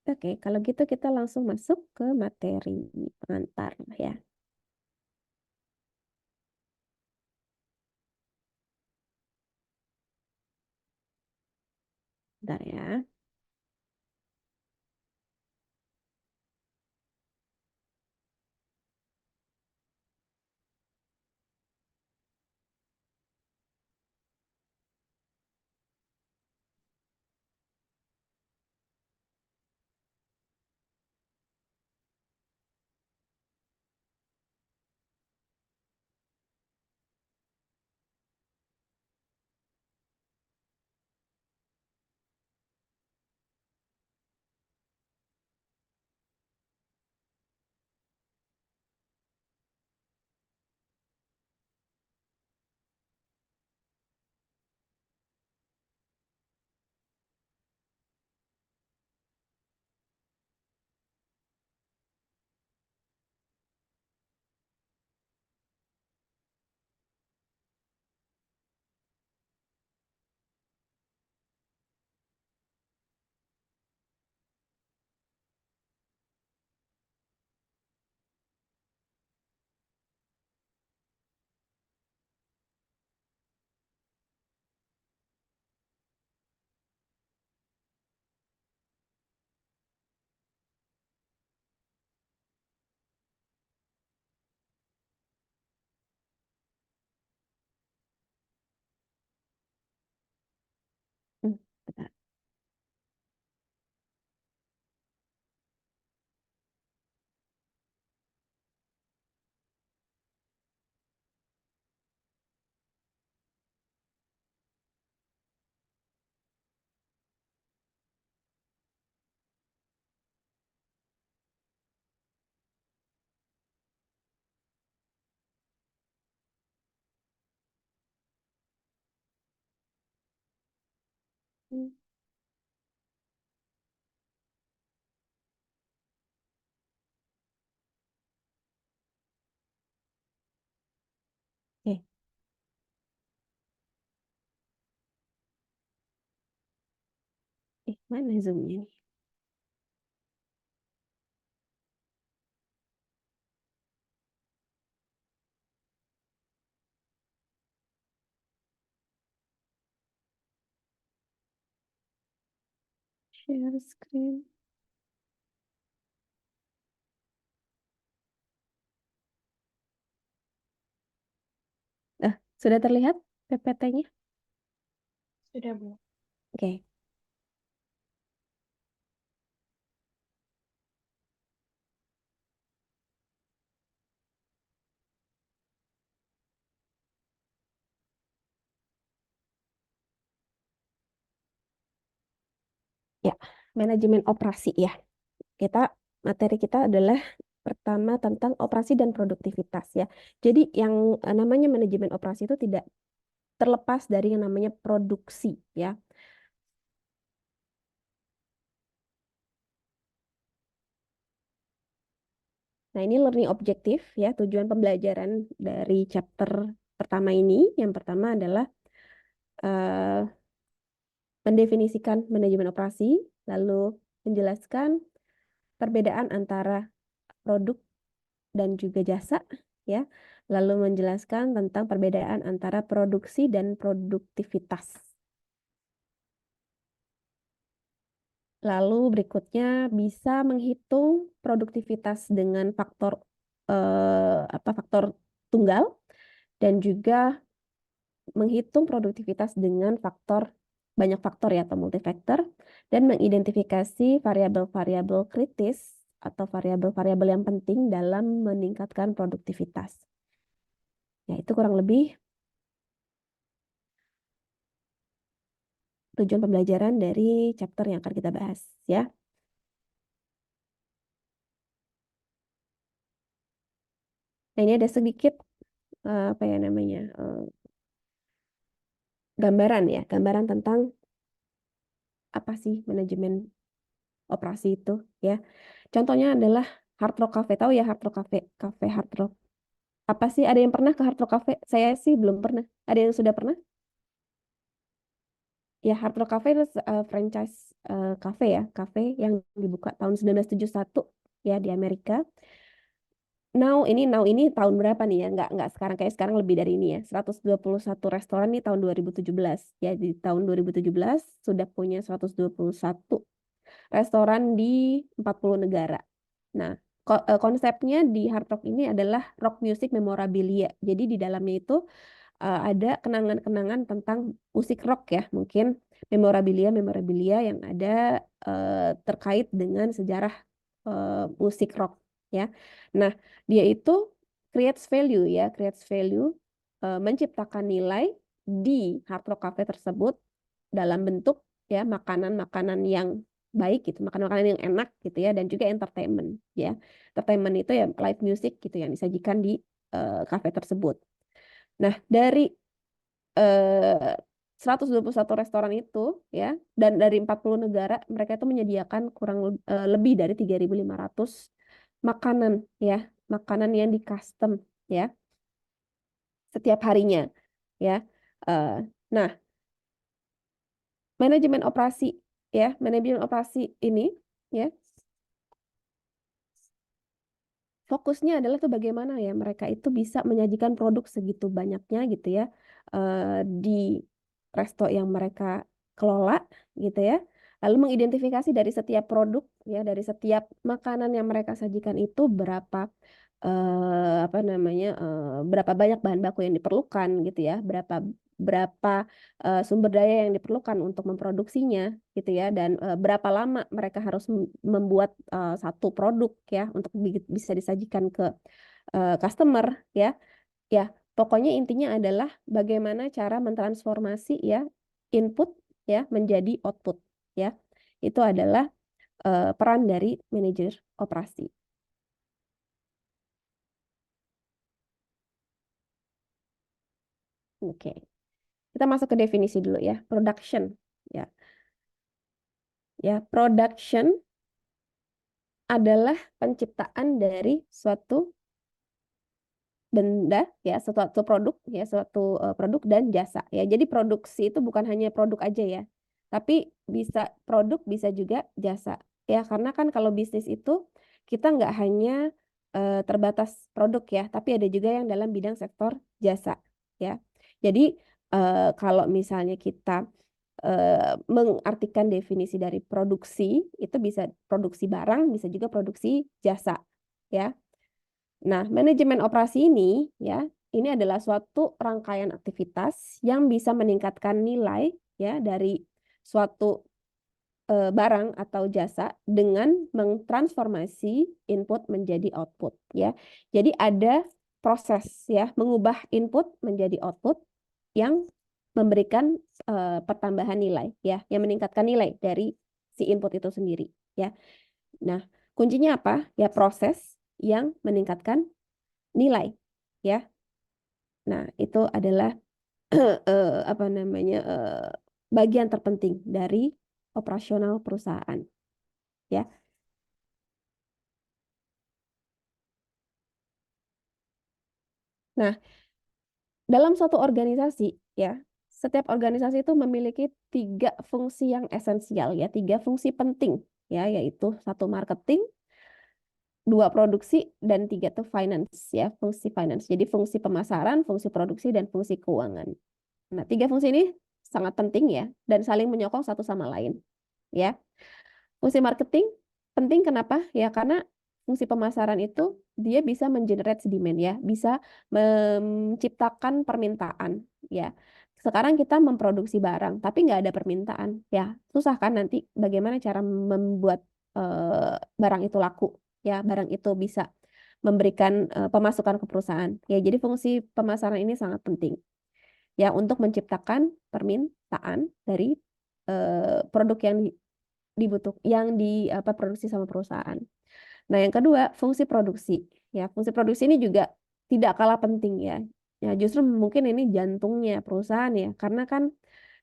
Oke, kalau gitu kita langsung masuk ke materi pengantar ya. Bentar ya. Hmm. Oke. Mana zoomnya nih? Share screen. Sudah terlihat PPT-nya?
Sudah, Bu.
Oke. Ya, manajemen operasi ya. Materi kita adalah pertama tentang operasi dan produktivitas ya. Jadi yang namanya manajemen operasi itu tidak terlepas dari yang namanya produksi ya. Nah, ini learning objektif ya, tujuan pembelajaran dari chapter pertama ini. Yang pertama adalah mendefinisikan manajemen operasi, lalu menjelaskan perbedaan antara produk dan juga jasa ya. Lalu menjelaskan tentang perbedaan antara produksi dan produktivitas. Lalu berikutnya bisa menghitung produktivitas dengan faktor faktor tunggal dan juga menghitung produktivitas dengan banyak faktor ya atau multifaktor dan mengidentifikasi variabel-variabel kritis atau variabel-variabel yang penting dalam meningkatkan produktivitas. Ya, itu kurang lebih tujuan pembelajaran dari chapter yang akan kita bahas ya. Nah, ini ada sedikit apa ya namanya gambaran tentang apa sih manajemen operasi itu ya. Contohnya adalah Hard Rock Cafe. Tahu ya Hard Rock Cafe, Cafe Hard Rock. Apa sih, ada yang pernah ke Hard Rock Cafe? Saya sih belum pernah. Ada yang sudah pernah? Ya, Hard Rock Cafe itu franchise cafe ya, cafe yang dibuka tahun 1971 ya di Amerika. Now ini tahun berapa nih ya? Nggak sekarang, kayak sekarang lebih dari ini ya. 121 restoran nih tahun 2017. Ya, di tahun 2017 sudah punya 121 restoran di 40 negara. Nah, konsepnya di Hard Rock ini adalah rock music memorabilia. Jadi di dalamnya itu ada kenangan-kenangan tentang musik rock ya, mungkin memorabilia yang ada terkait dengan sejarah musik rock ya. Nah, dia itu creates value, menciptakan nilai di Hard Rock Cafe tersebut dalam bentuk ya makanan-makanan yang baik gitu, makanan-makanan yang enak gitu ya, dan juga entertainment ya. Entertainment itu ya live music gitu yang disajikan di cafe tersebut. Nah, dari 121 restoran itu ya, dan dari 40 negara, mereka itu menyediakan kurang lebih dari 3.500 makanan ya, makanan yang di custom ya setiap harinya ya. Nah, manajemen operasi ini ya, fokusnya adalah tuh bagaimana ya mereka itu bisa menyajikan produk segitu banyaknya gitu ya di resto yang mereka kelola gitu ya. Lalu mengidentifikasi dari setiap produk ya, dari setiap makanan yang mereka sajikan itu berapa berapa banyak bahan baku yang diperlukan gitu ya, berapa berapa sumber daya yang diperlukan untuk memproduksinya gitu ya, dan berapa lama mereka harus membuat satu produk ya untuk bisa disajikan ke customer ya. Ya, pokoknya intinya adalah bagaimana cara mentransformasi ya input ya menjadi output ya. Itu adalah peran dari manajer operasi. Oke. Kita masuk ke definisi dulu ya. Production ya. Ya, production adalah penciptaan dari suatu benda ya, suatu produk ya, suatu produk dan jasa ya. Jadi produksi itu bukan hanya produk aja ya, tapi bisa produk bisa juga jasa ya. Karena kan kalau bisnis itu kita nggak hanya terbatas produk ya, tapi ada juga yang dalam bidang sektor jasa ya. Jadi kalau misalnya kita mengartikan definisi dari produksi itu bisa produksi barang, bisa juga produksi jasa ya. Nah, manajemen operasi ini ya, ini adalah suatu rangkaian aktivitas yang bisa meningkatkan nilai ya dari suatu barang atau jasa dengan mentransformasi input menjadi output ya. Jadi ada proses ya mengubah input menjadi output yang memberikan pertambahan nilai ya, yang meningkatkan nilai dari si input itu sendiri ya. Nah, kuncinya apa? Ya proses yang meningkatkan nilai ya. Nah, itu adalah apa namanya bagian terpenting dari operasional perusahaan ya. Nah, dalam suatu organisasi ya, setiap organisasi itu memiliki 3 fungsi yang esensial ya, 3 fungsi penting ya, yaitu 1 marketing, 2 produksi, dan 3 tuh finance ya, fungsi finance. Jadi fungsi pemasaran, fungsi produksi, dan fungsi keuangan. Nah, 3 fungsi ini sangat penting ya, dan saling menyokong satu sama lain ya. Fungsi marketing penting kenapa? Ya karena fungsi pemasaran itu dia bisa mengenerate demand ya, bisa menciptakan permintaan ya. Sekarang kita memproduksi barang, tapi nggak ada permintaan ya, susah kan nanti bagaimana cara membuat barang itu laku ya, barang itu bisa memberikan pemasukan ke perusahaan ya. Jadi fungsi pemasaran ini sangat penting ya untuk menciptakan permintaan dari produk yang produksi sama perusahaan. Nah, yang kedua, fungsi produksi. Ya, fungsi produksi ini juga tidak kalah penting ya. Ya, justru mungkin ini jantungnya perusahaan ya, karena kan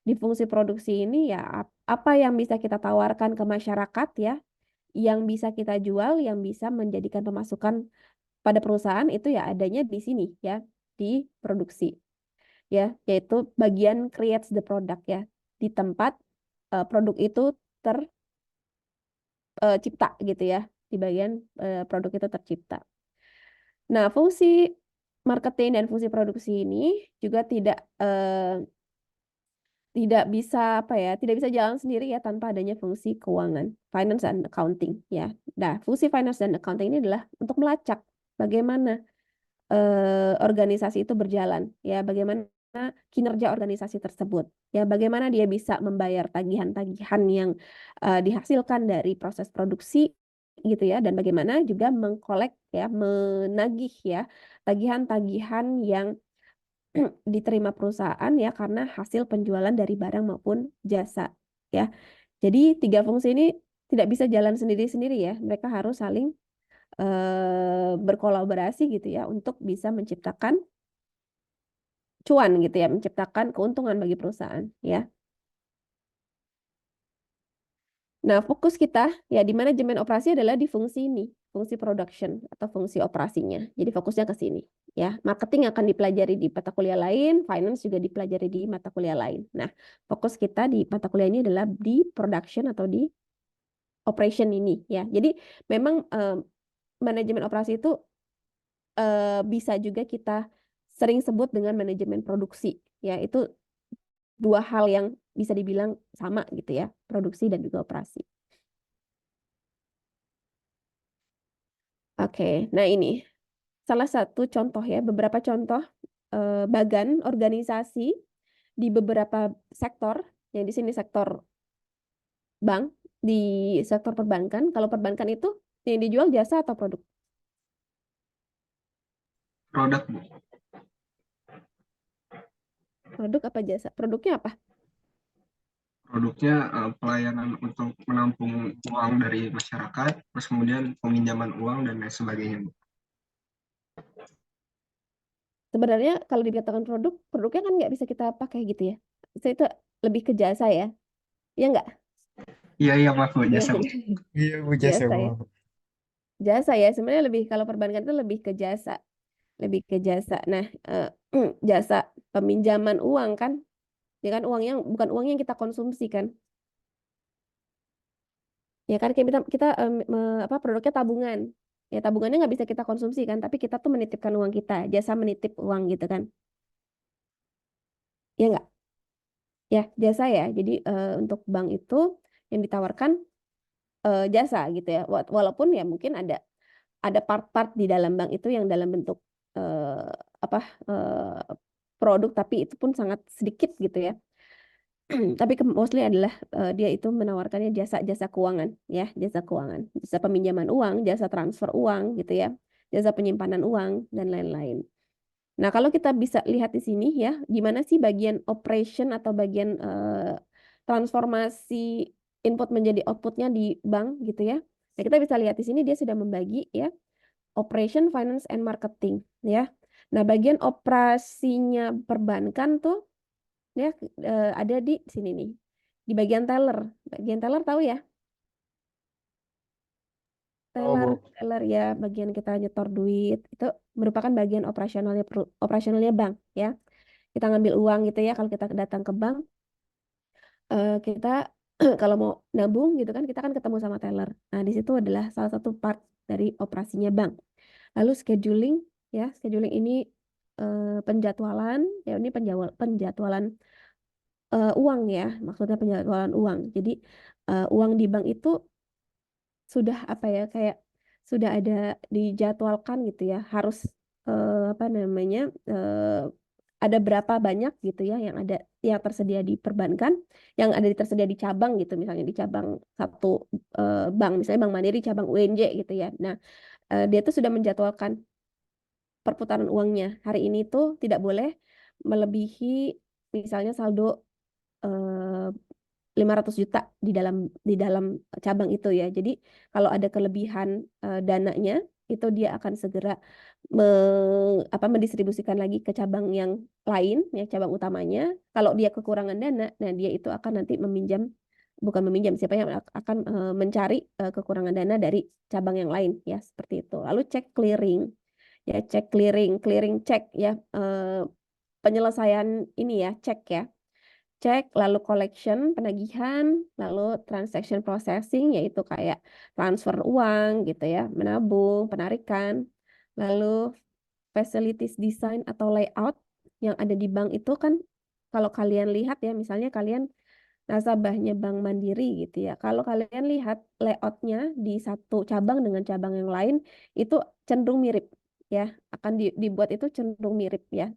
di fungsi produksi ini ya apa yang bisa kita tawarkan ke masyarakat ya, yang bisa kita jual, yang bisa menjadikan pemasukan pada perusahaan itu ya adanya di sini ya, di produksi. Ya, yaitu bagian creates the product ya, di tempat produk itu tercipta gitu ya, di bagian produk itu tercipta. Nah, fungsi marketing dan fungsi produksi ini juga tidak bisa tidak bisa jalan sendiri ya tanpa adanya fungsi keuangan, finance dan accounting ya. Nah, fungsi finance dan accounting ini adalah untuk melacak bagaimana organisasi itu berjalan ya, bagaimana kinerja organisasi tersebut ya, bagaimana dia bisa membayar tagihan-tagihan yang dihasilkan dari proses produksi gitu ya, dan bagaimana juga mengkolek ya, menagih ya tagihan-tagihan yang diterima perusahaan ya karena hasil penjualan dari barang maupun jasa ya. Jadi 3 fungsi ini tidak bisa jalan sendiri-sendiri ya, mereka harus saling berkolaborasi gitu ya untuk bisa menciptakan cuan gitu ya, menciptakan keuntungan bagi perusahaan ya. Nah, fokus kita ya di manajemen operasi adalah di fungsi ini, fungsi production atau fungsi operasinya. Jadi fokusnya ke sini ya. Marketing akan dipelajari di mata kuliah lain, finance juga dipelajari di mata kuliah lain. Nah, fokus kita di mata kuliah ini adalah di production atau di operation ini ya. Jadi memang manajemen operasi itu bisa juga kita sering sebut dengan manajemen produksi ya. Itu 2 hal yang bisa dibilang sama gitu ya, produksi dan juga operasi. Oke, nah ini salah satu contoh ya, beberapa contoh bagan organisasi di beberapa sektor, yang di sini sektor bank, di sektor perbankan. Kalau perbankan itu yang dijual jasa atau produk?
Produk, Bu.
Produk apa jasa? Produknya apa?
Produknya pelayanan untuk menampung uang dari masyarakat, terus kemudian peminjaman uang dan lain sebagainya, Bu.
Sebenarnya kalau dikatakan produknya kan nggak bisa kita pakai gitu ya. Itu lebih ke jasa ya. Ya nggak?
Iya maaf Bu,
Ya,
jasa Bu.
Iya Bu, jasa
jasa
Bu.
ya. Jasa ya, sebenarnya lebih kalau perbankan itu lebih ke jasa, lebih ke jasa. Nah, jasa peminjaman uang kan, ya kan uang yang bukan uang yang kita konsumsi kan, ya kan kayak kita apa produknya tabungan, ya tabungannya nggak bisa kita konsumsi kan, tapi kita tuh menitipkan uang kita, jasa menitip uang gitu kan, ya nggak? Ya jasa ya. Jadi untuk bank itu yang ditawarkan jasa gitu ya, walaupun ya mungkin ada part-part di dalam bank itu yang dalam bentuk eh, apa produk, tapi itu pun sangat sedikit gitu ya. Tapi mostly adalah dia itu menawarkannya jasa-jasa keuangan ya, jasa keuangan, jasa peminjaman uang, jasa transfer uang gitu ya, jasa penyimpanan uang dan lain-lain. Nah, kalau kita bisa lihat di sini ya, di mana sih bagian operation atau bagian transformasi input menjadi outputnya di bank gitu ya. Nah, kita bisa lihat di sini dia sudah membagi ya, operation, finance, and marketing ya. Nah, bagian operasinya perbankan tuh ya ada di sini nih. Di bagian teller. Bagian teller tahu ya?
Oh Bu.
Teller ya, bagian kita nyetor duit itu merupakan bagian operasionalnya bank ya. Kita ngambil uang gitu ya, kalau kita datang ke bank kita kalau mau nabung gitu kan kita kan ketemu sama teller. Nah, di situ adalah salah satu part dari operasinya bank. Lalu scheduling ya, scheduling ini penjadwalan ya, ini penjadwalan uang ya, maksudnya penjadwalan uang. Jadi uang di bank itu sudah apa ya, kayak sudah ada dijadwalkan gitu ya, harus apa namanya ada berapa banyak gitu ya yang ada, yang tersedia di perbankan, yang ada tersedia di cabang gitu, misalnya di cabang satu bank, misalnya Bank Mandiri cabang UNJ gitu ya. Nah, dia tuh sudah menjadwalkan perputaran uangnya. Hari ini tuh tidak boleh melebihi misalnya saldo 500 juta di dalam cabang itu ya. Jadi kalau ada kelebihan dananya itu dia akan segera mendistribusikan lagi ke cabang yang lain ya, cabang utamanya. Kalau dia kekurangan dana, nah dia itu akan nanti bukan meminjam, siapa yang akan mencari kekurangan dana dari cabang yang lain ya, seperti itu. Lalu cek clearing ya, cek clearing cek ya, penyelesaian ini ya, cek ya. Cek, lalu collection, penagihan, lalu transaction processing, yaitu kayak transfer uang gitu ya, menabung, penarikan, lalu facilities design atau layout yang ada di bank itu kan, kalau kalian lihat ya, misalnya kalian nasabahnya Bank Mandiri gitu ya, kalau kalian lihat layoutnya di satu cabang dengan cabang yang lain, itu cenderung mirip ya, akan dibuat itu cenderung mirip ya,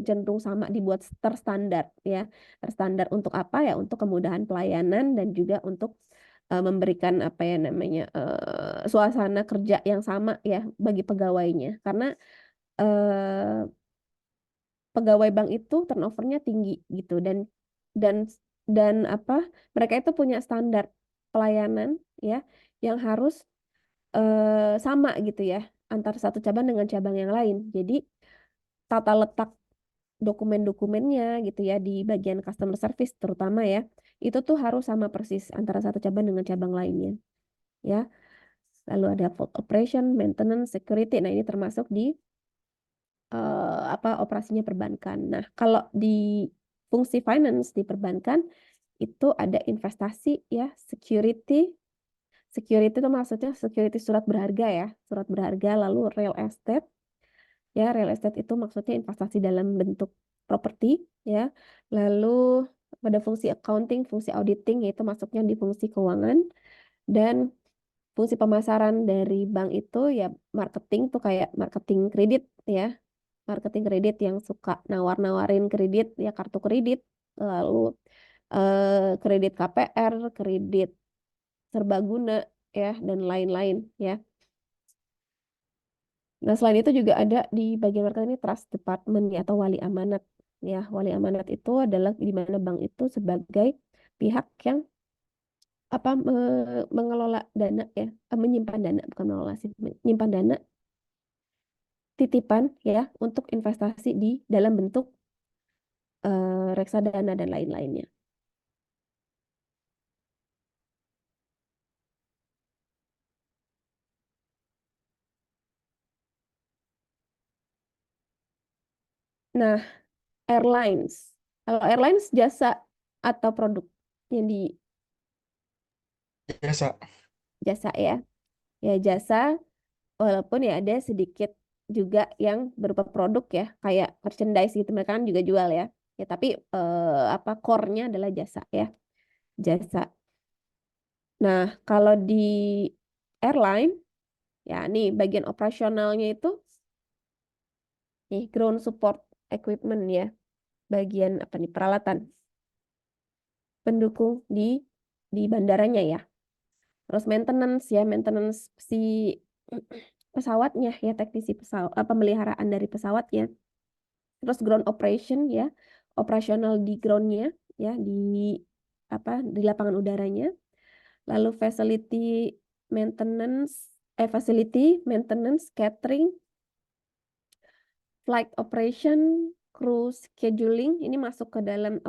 cenderung sama, dibuat terstandar ya. Terstandar untuk apa ya? Untuk kemudahan pelayanan dan juga untuk memberikan apa ya namanya suasana kerja yang sama ya bagi pegawainya. Karena eh, pegawai bank itu turnovernya tinggi gitu, dan dan apa? Mereka itu punya standar pelayanan ya yang harus sama gitu ya antara satu cabang dengan cabang yang lain. Jadi tata letak dokumen-dokumennya gitu ya di bagian customer service terutama ya, itu tuh harus sama persis antara satu cabang dengan cabang lainnya ya. Lalu ada fault operation, maintenance, security. Nah, ini termasuk di apa operasinya perbankan. Nah, kalau di fungsi finance di perbankan itu ada investasi ya, security. Security itu maksudnya security surat berharga ya, surat berharga, lalu real estate. Ya, real estate itu maksudnya investasi dalam bentuk properti ya. Lalu pada fungsi accounting, fungsi auditing, yaitu masuknya di fungsi keuangan, dan fungsi pemasaran dari bank itu ya marketing tuh kayak marketing kredit ya. Marketing kredit yang suka nawar-nawarin kredit ya, kartu kredit, lalu kredit KPR, kredit serbaguna ya, dan lain-lain ya. Nah, selain itu juga ada di bagian marketing ini trust department ya, atau wali amanat. Ya, wali amanat itu adalah di mana bank itu sebagai pihak yang apa mengelola dana ya, menyimpan dana, bukan mengelola sih, menyimpan dana titipan ya untuk investasi di dalam bentuk reksadana dan lain-lainnya. Nah, airlines. Kalau airlines jasa atau produk yang di
Jasa.
jasa ya. Ya jasa, walaupun ya ada sedikit juga yang berupa produk ya, kayak merchandise gitu mereka kan juga jual ya. Ya tapi apa core-nya adalah jasa ya. Jasa. Nah, kalau di airline ya nih bagian operasionalnya itu nih ground support equipment ya. Bagian apa nih peralatan pendukung di bandaranya ya. Terus maintenance ya, maintenance si pesawatnya ya, teknisi pesawat, pemeliharaan dari pesawatnya. Terus ground operation ya, operasional di groundnya ya, di lapangan udaranya. Lalu facility maintenance, catering, flight operation, crew scheduling. Ini masuk ke dalam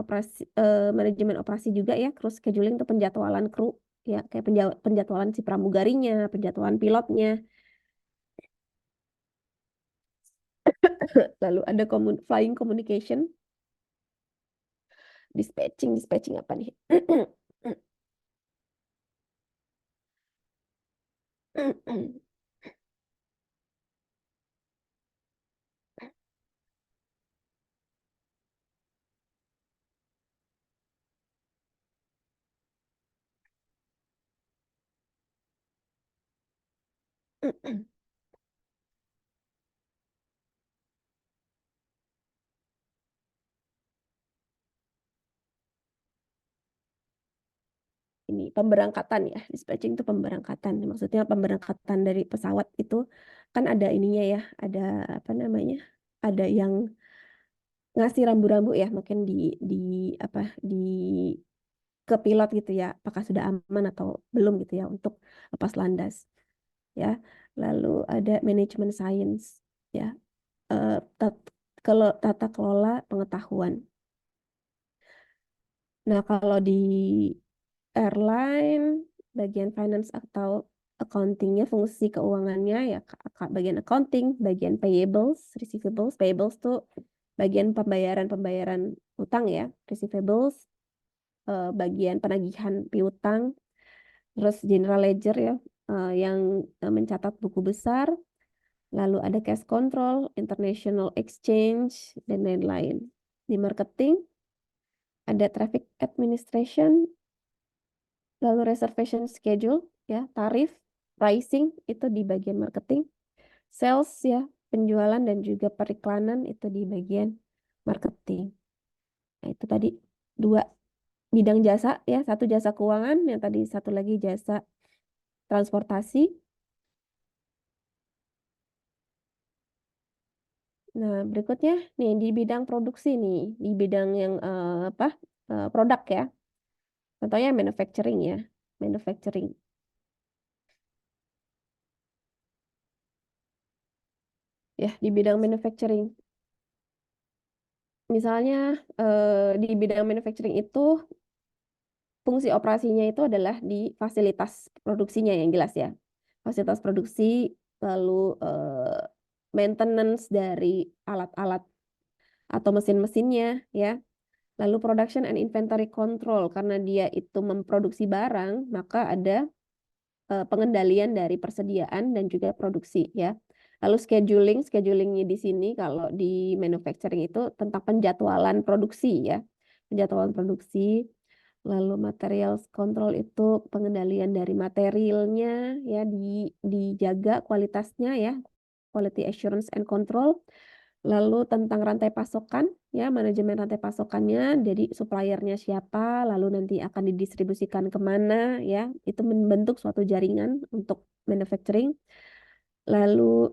manajemen operasi juga ya. Crew scheduling itu penjadwalan kru ya, kayak penjadwalan si pramugarinya, penjadwalan pilotnya. Lalu ada flying communication, dispatching apa nih? Ini pemberangkatan ya, dispatching itu pemberangkatan. Maksudnya pemberangkatan dari pesawat itu kan ada ininya ya, ada apa namanya? Ada yang ngasih rambu-rambu ya, mungkin di apa di ke pilot gitu ya, apakah sudah aman atau belum gitu ya untuk lepas landas ya. Lalu ada manajemen science ya, kalau tata kelola pengetahuan. Nah, kalau di airline, bagian finance atau accountingnya, fungsi keuangannya ya bagian accounting, bagian payables tuh bagian pembayaran utang ya, receivables, bagian penagihan piutang, terus general ledger ya, yang mencatat buku besar, lalu ada cash control, international exchange, dan lain-lain. Di marketing, ada traffic administration, lalu reservation schedule, ya, tarif, pricing, itu di bagian marketing, sales ya, penjualan dan juga periklanan itu di bagian marketing. Nah, itu tadi 2 bidang jasa ya, satu jasa keuangan, yang tadi satu lagi jasa transportasi. Nah, berikutnya nih di bidang produksi nih, di bidang yang produk ya. Contohnya manufacturing ya, manufacturing. Ya, di bidang manufacturing. Misalnya di bidang manufacturing itu fungsi operasinya itu adalah di fasilitas produksinya yang jelas ya. Fasilitas produksi, lalu maintenance dari alat-alat atau mesin-mesinnya ya. Lalu production and inventory control, karena dia itu memproduksi barang, maka ada pengendalian dari persediaan dan juga produksi ya. Lalu schedulingnya di sini kalau di manufacturing itu tentang penjadwalan produksi ya. Penjadwalan produksi. Lalu materials control itu pengendalian dari materialnya ya, dijaga kualitasnya ya. Quality assurance and control. Lalu tentang rantai pasokan ya, manajemen rantai pasokannya, jadi suppliernya siapa, lalu nanti akan didistribusikan kemana ya, itu membentuk suatu jaringan untuk manufacturing. Lalu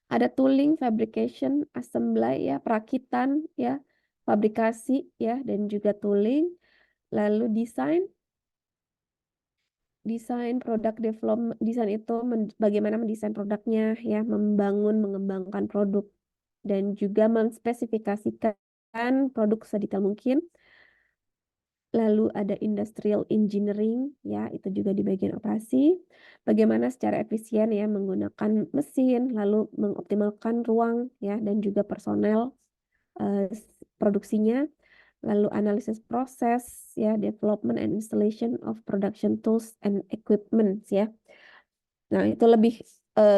ada tooling, fabrication, assembly ya, perakitan ya, fabrikasi ya, dan juga tooling. Lalu desain produk development, desain itu bagaimana mendesain produknya ya, mengembangkan produk dan juga menspesifikasikan produk sedetail mungkin. Lalu ada industrial engineering, ya, itu juga di bagian operasi. Bagaimana secara efisien ya menggunakan mesin, lalu mengoptimalkan ruang ya dan juga personel produksinya. Lalu analisis proses ya, development and installation of production tools and equipment ya. Nah, itu lebih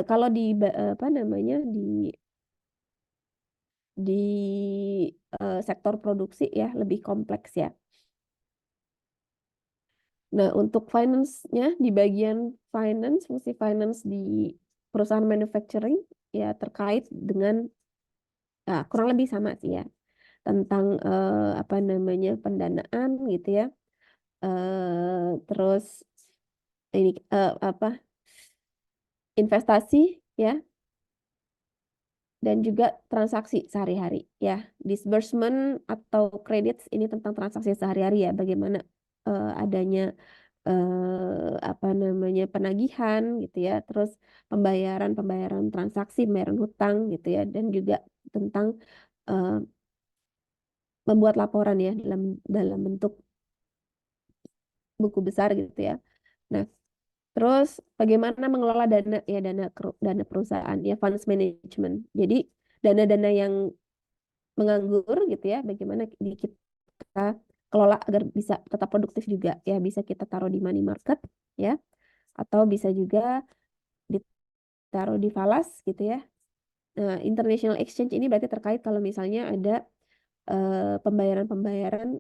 kalau di apa namanya di sektor produksi ya lebih kompleks ya. Nah, untuk finance-nya di bagian finance, fungsi finance di perusahaan manufacturing ya terkait dengan kurang lebih sama sih ya tentang apa namanya pendanaan gitu ya. Terus ini apa investasi ya dan juga transaksi sehari-hari ya. Disbursement atau credits ini tentang transaksi sehari-hari ya, bagaimana adanya apa namanya penagihan gitu ya, terus pembayaran transaksi, pembayaran hutang gitu ya, dan juga tentang membuat laporan ya dalam bentuk buku besar gitu ya. Nah, terus bagaimana mengelola dana ya, dana perusahaan ya, funds management. Jadi dana-dana yang menganggur gitu ya, bagaimana kita kelola agar bisa tetap produktif juga ya, bisa kita taruh di money market ya, atau bisa juga ditaruh di falas gitu ya. Nah, international exchange ini berarti terkait kalau misalnya ada pembayaran-pembayaran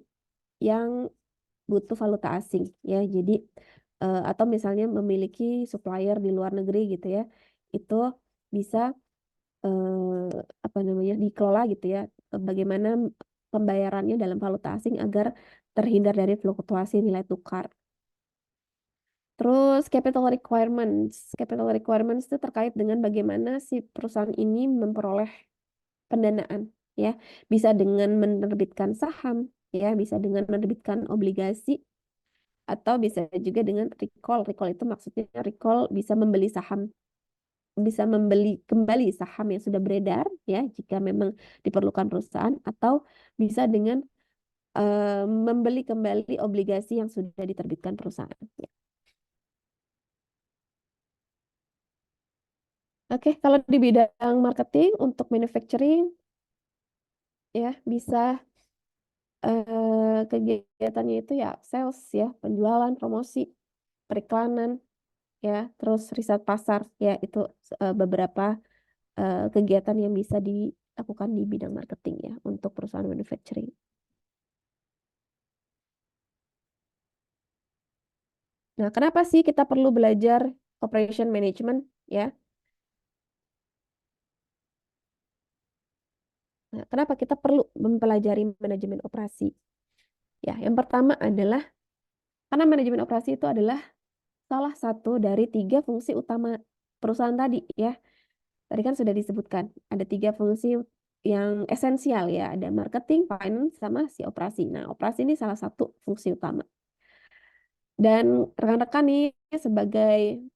yang butuh valuta asing ya. Jadi atau misalnya memiliki supplier di luar negeri gitu ya. Itu bisa apa namanya dikelola gitu ya. Bagaimana pembayarannya dalam valuta asing agar terhindar dari fluktuasi nilai tukar. Terus capital requirements. Capital requirements itu terkait dengan bagaimana si perusahaan ini memperoleh pendanaan ya. Bisa dengan menerbitkan saham ya, bisa dengan menerbitkan obligasi atau bisa juga dengan recall. Recall itu maksudnya recall bisa membeli saham, bisa membeli kembali saham yang sudah beredar ya jika memang diperlukan perusahaan, atau bisa dengan membeli kembali obligasi yang sudah diterbitkan perusahaan ya. Oke, kalau di bidang marketing untuk manufacturing ya bisa kegiatannya itu ya sales ya, penjualan, promosi, periklanan ya, terus riset pasar ya, itu beberapa kegiatan yang bisa dilakukan di bidang marketing ya untuk perusahaan manufacturing. Nah, kenapa sih kita perlu belajar operation management ya? Nah, kenapa kita perlu mempelajari manajemen operasi? Ya, yang pertama adalah karena manajemen operasi itu adalah salah satu dari 3 fungsi utama perusahaan tadi ya. Tadi kan sudah disebutkan ada 3 fungsi yang esensial ya, ada marketing, finance, sama si operasi. Nah, operasi ini salah satu fungsi utama. Dan rekan-rekan nih sebagai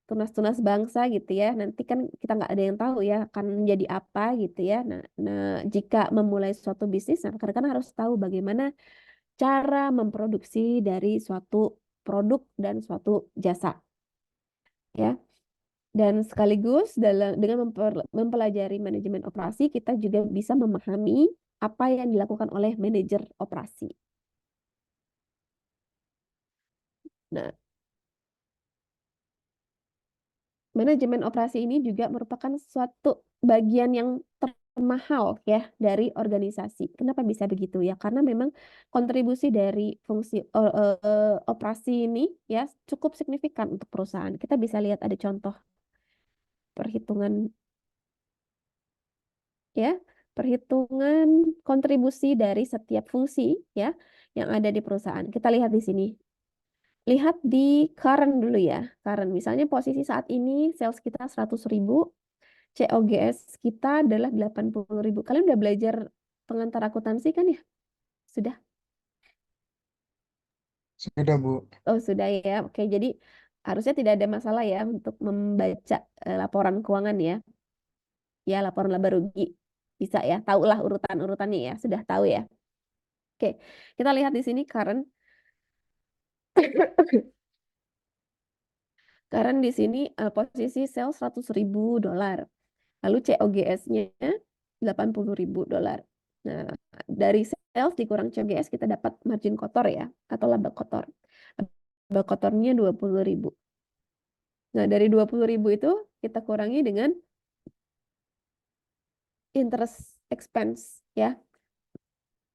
tunas-tunas bangsa gitu ya, nanti kan kita nggak ada yang tahu ya akan menjadi apa gitu ya. Nah, jika memulai suatu bisnis, nah rekan-rekan harus tahu bagaimana cara memproduksi dari suatu produk dan suatu jasa ya. Dan sekaligus dengan mempelajari manajemen operasi, kita juga bisa memahami apa yang dilakukan oleh manajer operasi. Nah, manajemen operasi ini juga merupakan suatu bagian yang termahal ya dari organisasi. Kenapa bisa begitu ya? Karena memang kontribusi dari fungsi operasi ini ya cukup signifikan untuk perusahaan. Kita bisa lihat ada contoh perhitungan ya, perhitungan kontribusi dari setiap fungsi ya yang ada di perusahaan. Kita lihat di sini. Lihat di current dulu ya. Current misalnya posisi saat ini sales kita 100.000, COGS kita adalah 80.000. Kalian udah belajar pengantar akuntansi kan ya? Sudah?
Sudah, Bu.
Oh, sudah ya. Oke, jadi harusnya tidak ada masalah ya untuk membaca laporan keuangan ya. Ya, laporan laba rugi. Bisa ya, tahulah urutan-urutannya ya, sudah tahu ya. Oke, kita lihat di sini current Karena di sini posisi sales $100.000. Lalu COGS-nya $80.000. Nah, dari sales dikurang COGS kita dapat margin kotor ya, atau laba kotor. Laba kotornya 20.000. Nah, dari 20.000 itu kita kurangi dengan interest expense ya.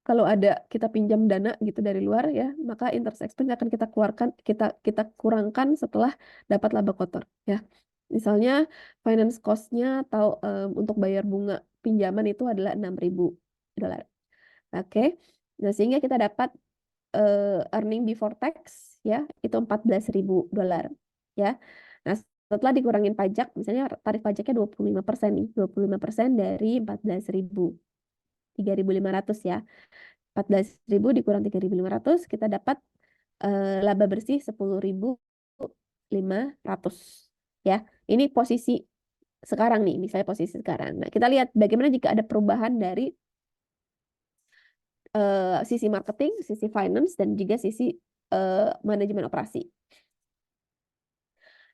Kalau ada kita pinjam dana gitu dari luar ya, maka interest expense akan kita keluarkan, kita kurangkan setelah dapat laba kotor ya. Misalnya finance cost-nya atau untuk bayar bunga pinjaman itu adalah $6.000. Oke. Nah, sehingga kita dapat earning before tax ya, itu $14.000 ya. Nah, setelah dikurangin pajak, misalnya tarif pajaknya 25% nih, 25% dari 14.000. 3.500 ya. 14.000 dikurang 3.500, kita dapat laba bersih 10.500 ya. Ini posisi sekarang nih, misalnya posisi sekarang. Nah, kita lihat bagaimana jika ada perubahan dari sisi marketing, sisi finance, dan juga sisi manajemen operasi.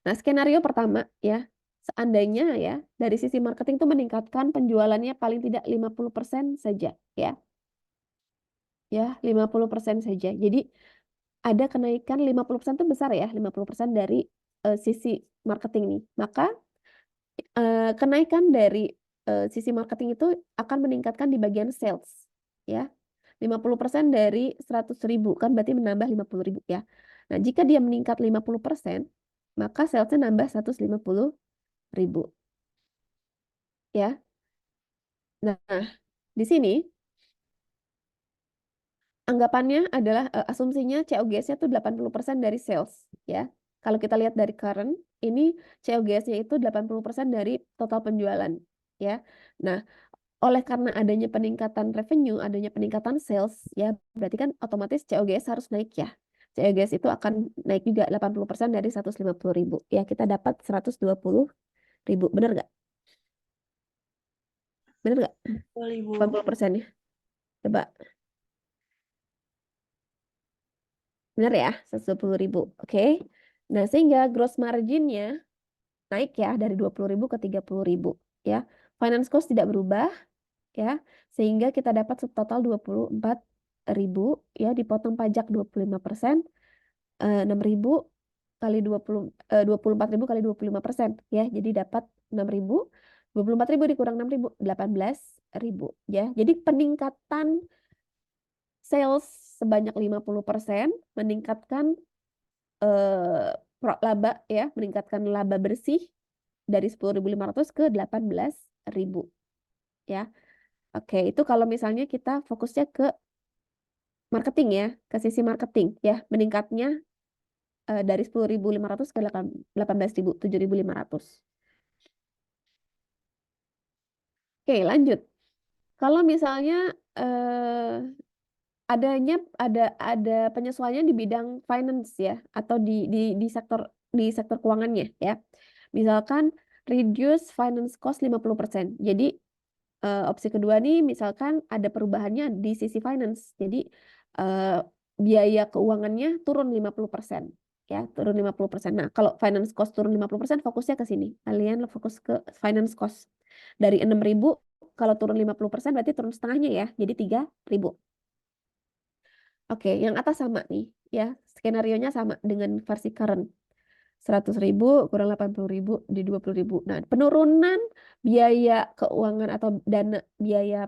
Nah, skenario pertama ya, seandainya ya dari sisi marketing itu meningkatkan penjualannya paling tidak 50% saja ya. Ya, 50% saja. Jadi ada kenaikan 50% itu besar ya, 50% dari sisi marketing nih. Maka kenaikan dari sisi marketing itu akan meningkatkan di bagian sales ya. 50% dari 100.000 kan berarti menambah 50.000 ya. Nah, jika dia meningkat 50%, maka salesnya nambah 150.000 ya. Nah, di sini anggapannya adalah asumsinya COGS-nya itu 80% dari sales ya. Kalau kita lihat dari current, ini COGS-nya itu 80% dari total penjualan ya. Nah, oleh karena adanya peningkatan revenue, adanya peningkatan sales ya, berarti kan otomatis COGS harus naik ya. COGS itu akan naik juga 80% dari 150.000 ya, kita dapat 120.000. Benar nggak? Benar nggak? 80% ya. Coba. Benar ya, 120.000. Oke. Nah, sehingga gross margin-nya naik ya dari 20.000 ke 30.000 ya. Finance cost tidak berubah ya, sehingga kita dapat subtotal 24.000 ya, dipotong pajak 25%, 6.000 kali 24.000 kali 25% ya, jadi dapat 6.000. 24.000 dikurang 6.000, 18.000 ya. Jadi peningkatan sales sebanyak 50% meningkatkan laba ya, meningkatkan laba bersih dari 10.500 ke 18.000 ya. Oke, itu kalau misalnya kita fokusnya ke marketing ya, ke sisi marketing ya, meningkatnya dari 10.500 ke 18.000, 7.500. Oke, lanjut. Kalau misalnya ada penyesuaian di bidang finance ya, atau di sektor keuangannya ya. Misalkan reduce finance cost 50%. Jadi opsi kedua nih misalkan ada perubahannya di sisi finance. Jadi biaya keuangannya turun 50% ya, turun 50%. Nah, kalau finance cost turun 50%, fokusnya ke sini. Kalian fokus ke finance cost. Dari 6.000 kalau turun 50% berarti turun setengahnya ya, jadi 3.000. Oke, yang atas sama nih ya. Skenarionya sama dengan versi current. 100.000 kurang 80.000 di 20.000. Nah, penurunan biaya keuangan atau biaya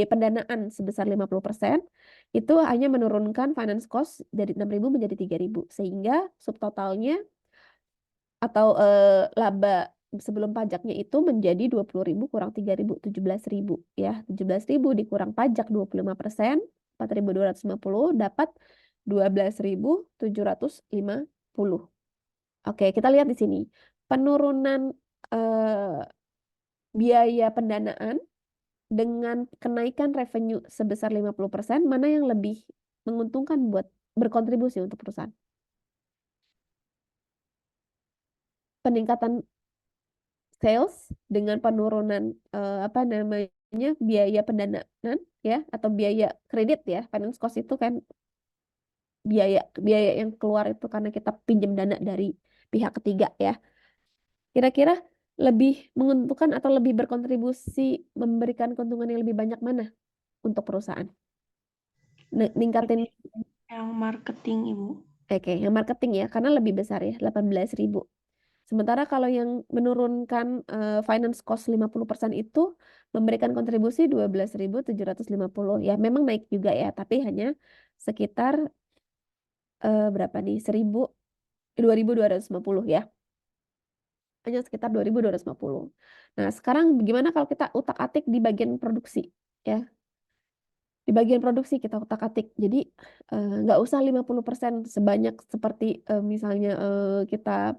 pendanaan sebesar 50% itu hanya menurunkan finance cost dari 6.000 menjadi 3.000, sehingga subtotalnya atau laba sebelum pajaknya itu menjadi 20.000 kurang 3.000, 17.000 ya. 17.000 dikurang pajak 25%, 4.250 dapat 12.750. Oke, kita lihat di sini. Penurunan biaya pendanaan dengan kenaikan revenue sebesar 50%, mana yang lebih menguntungkan buat berkontribusi untuk perusahaan? Peningkatan sales dengan penurunan biaya pendanaan ya, atau biaya kredit ya. Finance cost itu kan biaya biaya yang keluar itu karena kita pinjam dana dari pihak ketiga ya. Kira-kira lebih menguntungkan atau lebih berkontribusi memberikan keuntungan yang lebih banyak mana untuk perusahaan? Ningkatin
Yang marketing, Ibu.
Oke, yang marketing ya, karena lebih besar ya, 18.000. Sementara kalau yang menurunkan finance cost 50% itu memberikan kontribusi 12.750. Ya, memang naik juga ya, tapi hanya sekitar berapa nih? 2.250 ya. Hanya sekitar 2.250. Nah, sekarang bagaimana kalau kita utak-atik di bagian produksi ya? Di bagian produksi kita utak-atik. Jadi nggak usah 50% sebanyak seperti misalnya kita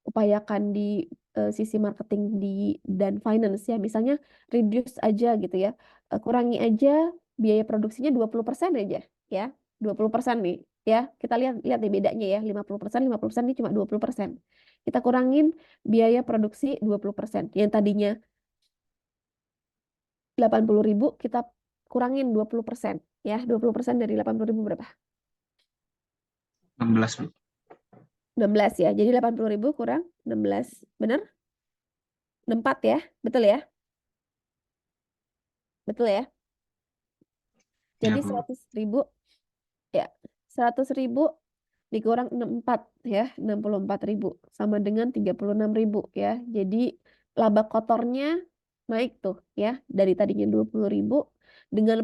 upayakan di sisi marketing dan finance ya. Misalnya reduce aja gitu ya. Kurangi aja biaya produksinya 20% aja ya. 20% nih ya. Kita lihat lihat deh bedanya ya. 50% ini cuma 20%. Kita kurangin biaya produksi 20%. Yang tadinya 80.000 kita kurangin 20% ya. 20% dari 80.000 berapa?
16, Bu.
16 ya. Jadi 80.000 kurang 16. Benar? 64 ya. Betul ya? Betul ya? Jadi
Ya, Bu.
100.000 ya. 100.000 dikurang 64 ya. 64.000 sama dengan 36.000 ya. Jadi laba kotornya naik tuh ya. Dari tadinya 20.000 dengan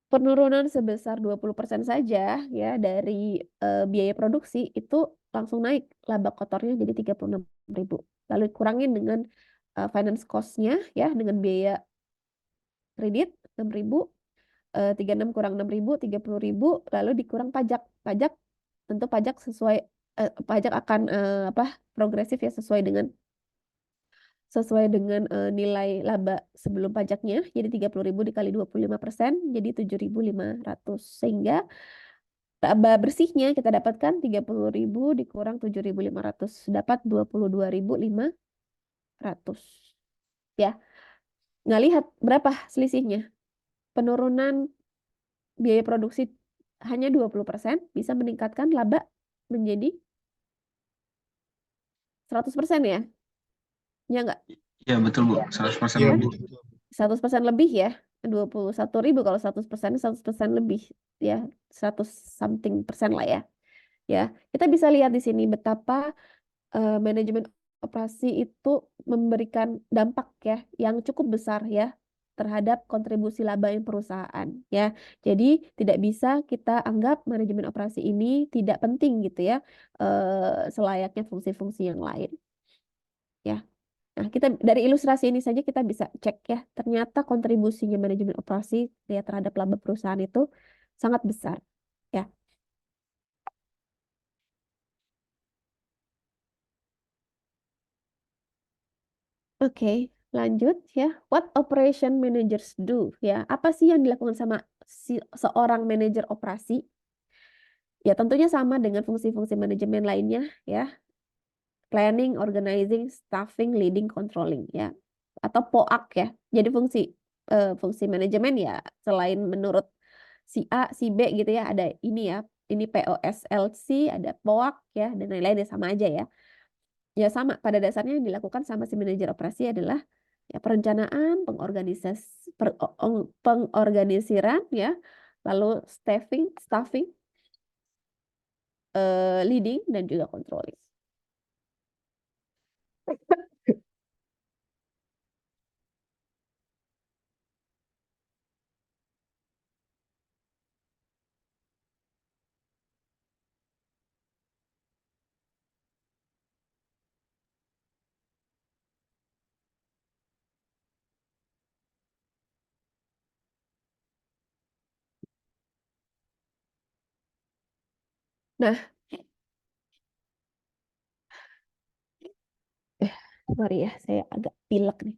penurunan sebesar 20% saja ya dari biaya produksi itu langsung naik laba kotornya jadi 36.000. Lalu kurangin dengan finance cost-nya ya dengan biaya kredit 6.000, 36 kurang 6.000, 30.000, lalu dikurang pajak. Pajak tentu pajak sesuai pajak akan apa progresif ya sesuai dengan nilai laba sebelum pajaknya. Jadi 30.000 dikali 25% jadi 7.500. Sehingga laba bersihnya kita dapatkan 30.000 dikurang 7.500 dapat 22.500. Ya. Nggak lihat berapa selisihnya. Penurunan biaya produksi hanya 20% bisa meningkatkan laba menjadi 100% ya. Ya enggak?
Ya, betul, Bu. 100%
Iya,
lebih.
betul.
100% lebih ya. 21.000 kalau 100% lebih ya. 100 something persen lah ya. Ya, kita bisa lihat di sini betapa manajemen operasi itu memberikan dampak ya yang cukup besar ya terhadap kontribusi laba yang perusahaan ya. Jadi tidak bisa kita anggap manajemen operasi ini tidak penting gitu ya selayaknya fungsi-fungsi yang lain ya. Nah, kita dari ilustrasi ini saja kita bisa cek ya, ternyata kontribusinya manajemen operasi ya terhadap laba perusahaan itu sangat besar ya. Oke, lanjut ya. What operation managers do ya? Apa sih yang dilakukan sama seorang manajer operasi? Ya, tentunya sama dengan fungsi-fungsi manajemen lainnya ya. Planning, organizing, staffing, leading, controlling ya. Atau POAK ya. Jadi fungsi manajemen ya selain menurut si A, si B gitu ya, ada ini ya. Ini POSLC, ada POAK ya dan lain-lain ya sama aja ya. Ya sama, pada dasarnya yang dilakukan sama si manajer operasi adalah ya perencanaan, pengorganisiran ya, lalu staffing, leading dan juga controlling. Nah, sorry ya, saya agak pilek nih.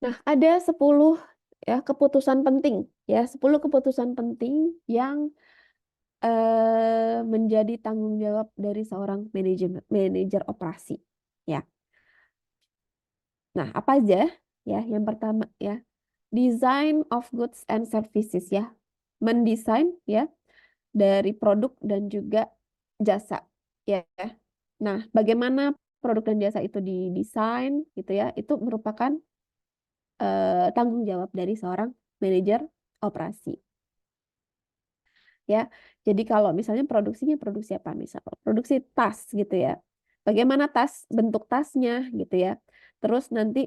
Nah, ada 10 Ya, keputusan penting ya, 10 keputusan penting yang menjadi tanggung jawab dari seorang manajer operasi ya. Nah, apa aja ya? Yang pertama ya, design of goods and services ya. Mendesain ya dari produk dan juga jasa ya. Nah, bagaimana produk dan jasa itu didesain gitu ya? Itu merupakan tanggung jawab dari seorang manajer operasi ya. Jadi kalau misalnya produksinya produksi apa? Misal produksi tas gitu ya. Bagaimana tas, bentuk tasnya gitu ya. Terus nanti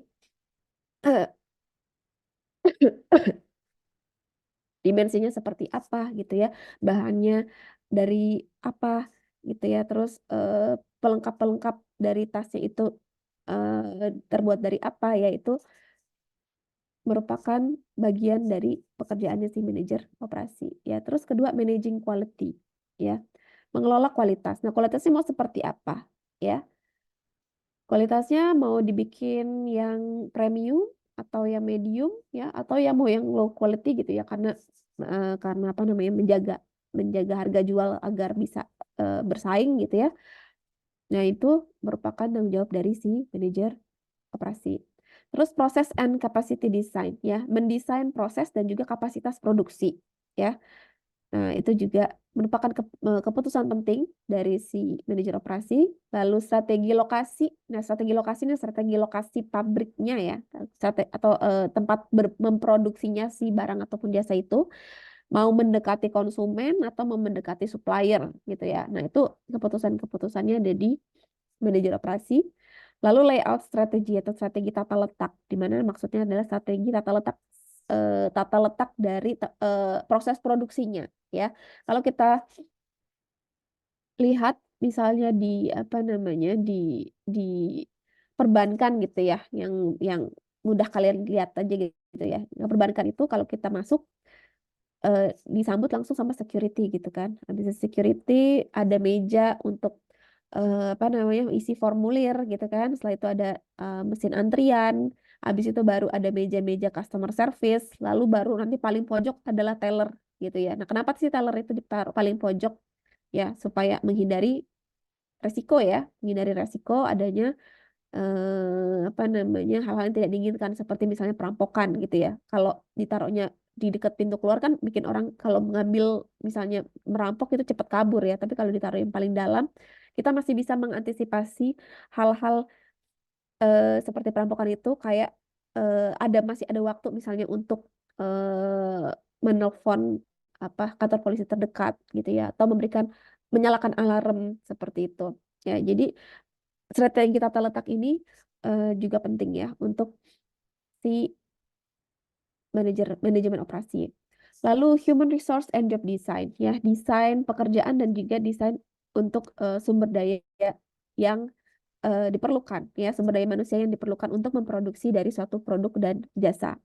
dimensinya seperti apa gitu ya, bahannya dari apa gitu ya, terus pelengkap-pelengkap dari tasnya itu terbuat dari apa ya, itu merupakan bagian dari pekerjaannya si manajer operasi ya. Terus kedua, managing quality ya, mengelola kualitas. Nah, kualitasnya mau seperti apa ya? Kualitasnya mau dibikin yang premium atau yang medium ya, atau yang mau yang low quality gitu ya, karena apa namanya, menjaga harga jual agar bisa bersaing gitu ya. Nah, itu merupakan tanggung jawab dari si manajer operasi. Terus proses and capacity design ya, mendesain proses dan juga kapasitas produksi ya. Nah, itu juga merupakan keputusan penting dari si manajer operasi. Lalu strategi lokasi. Nah, strategi lokasi ini strategi lokasi pabriknya ya, atau tempat memproduksinya si barang ataupun jasa itu, mau mendekati konsumen atau mau mendekati supplier gitu ya. Nah, itu keputusan-keputusannya ada di manajer operasi. Lalu layout strategi atau strategi tata letak, di mana maksudnya adalah strategi tata letak dari proses produksinya ya. Kalau kita lihat misalnya di apa namanya, di perbankan gitu ya, yang mudah kalian lihat aja gitu ya. Yang perbankan itu kalau kita masuk disambut langsung sama security gitu kan. Habis security ada meja untuk apa namanya, isi formulir gitu kan. Setelah itu ada mesin antrian. Habis itu baru ada meja-meja customer service. Lalu baru nanti paling pojok adalah teller gitu ya. Nah, kenapa sih teller itu ditaruh paling pojok ya? Supaya menghindari resiko adanya apa namanya, hal-hal yang tidak diinginkan seperti misalnya perampokan gitu ya. Kalau ditaruhnya di dekat pintu keluar kan bikin orang kalau mengambil misalnya merampok itu cepat kabur ya. Tapi kalau ditaruh yang paling dalam, kita masih bisa mengantisipasi hal-hal seperti perampokan itu, kayak masih ada waktu misalnya untuk menelpon apa kantor polisi terdekat gitu ya, atau menyalakan alarm seperti itu. Ya, jadi strategi tata letak ini juga penting ya untuk si manajemen operasi. Lalu human resource and job design ya, desain pekerjaan dan juga desain untuk sumber daya yang diperlukan ya, sumber daya manusia yang diperlukan untuk memproduksi dari suatu produk dan jasa.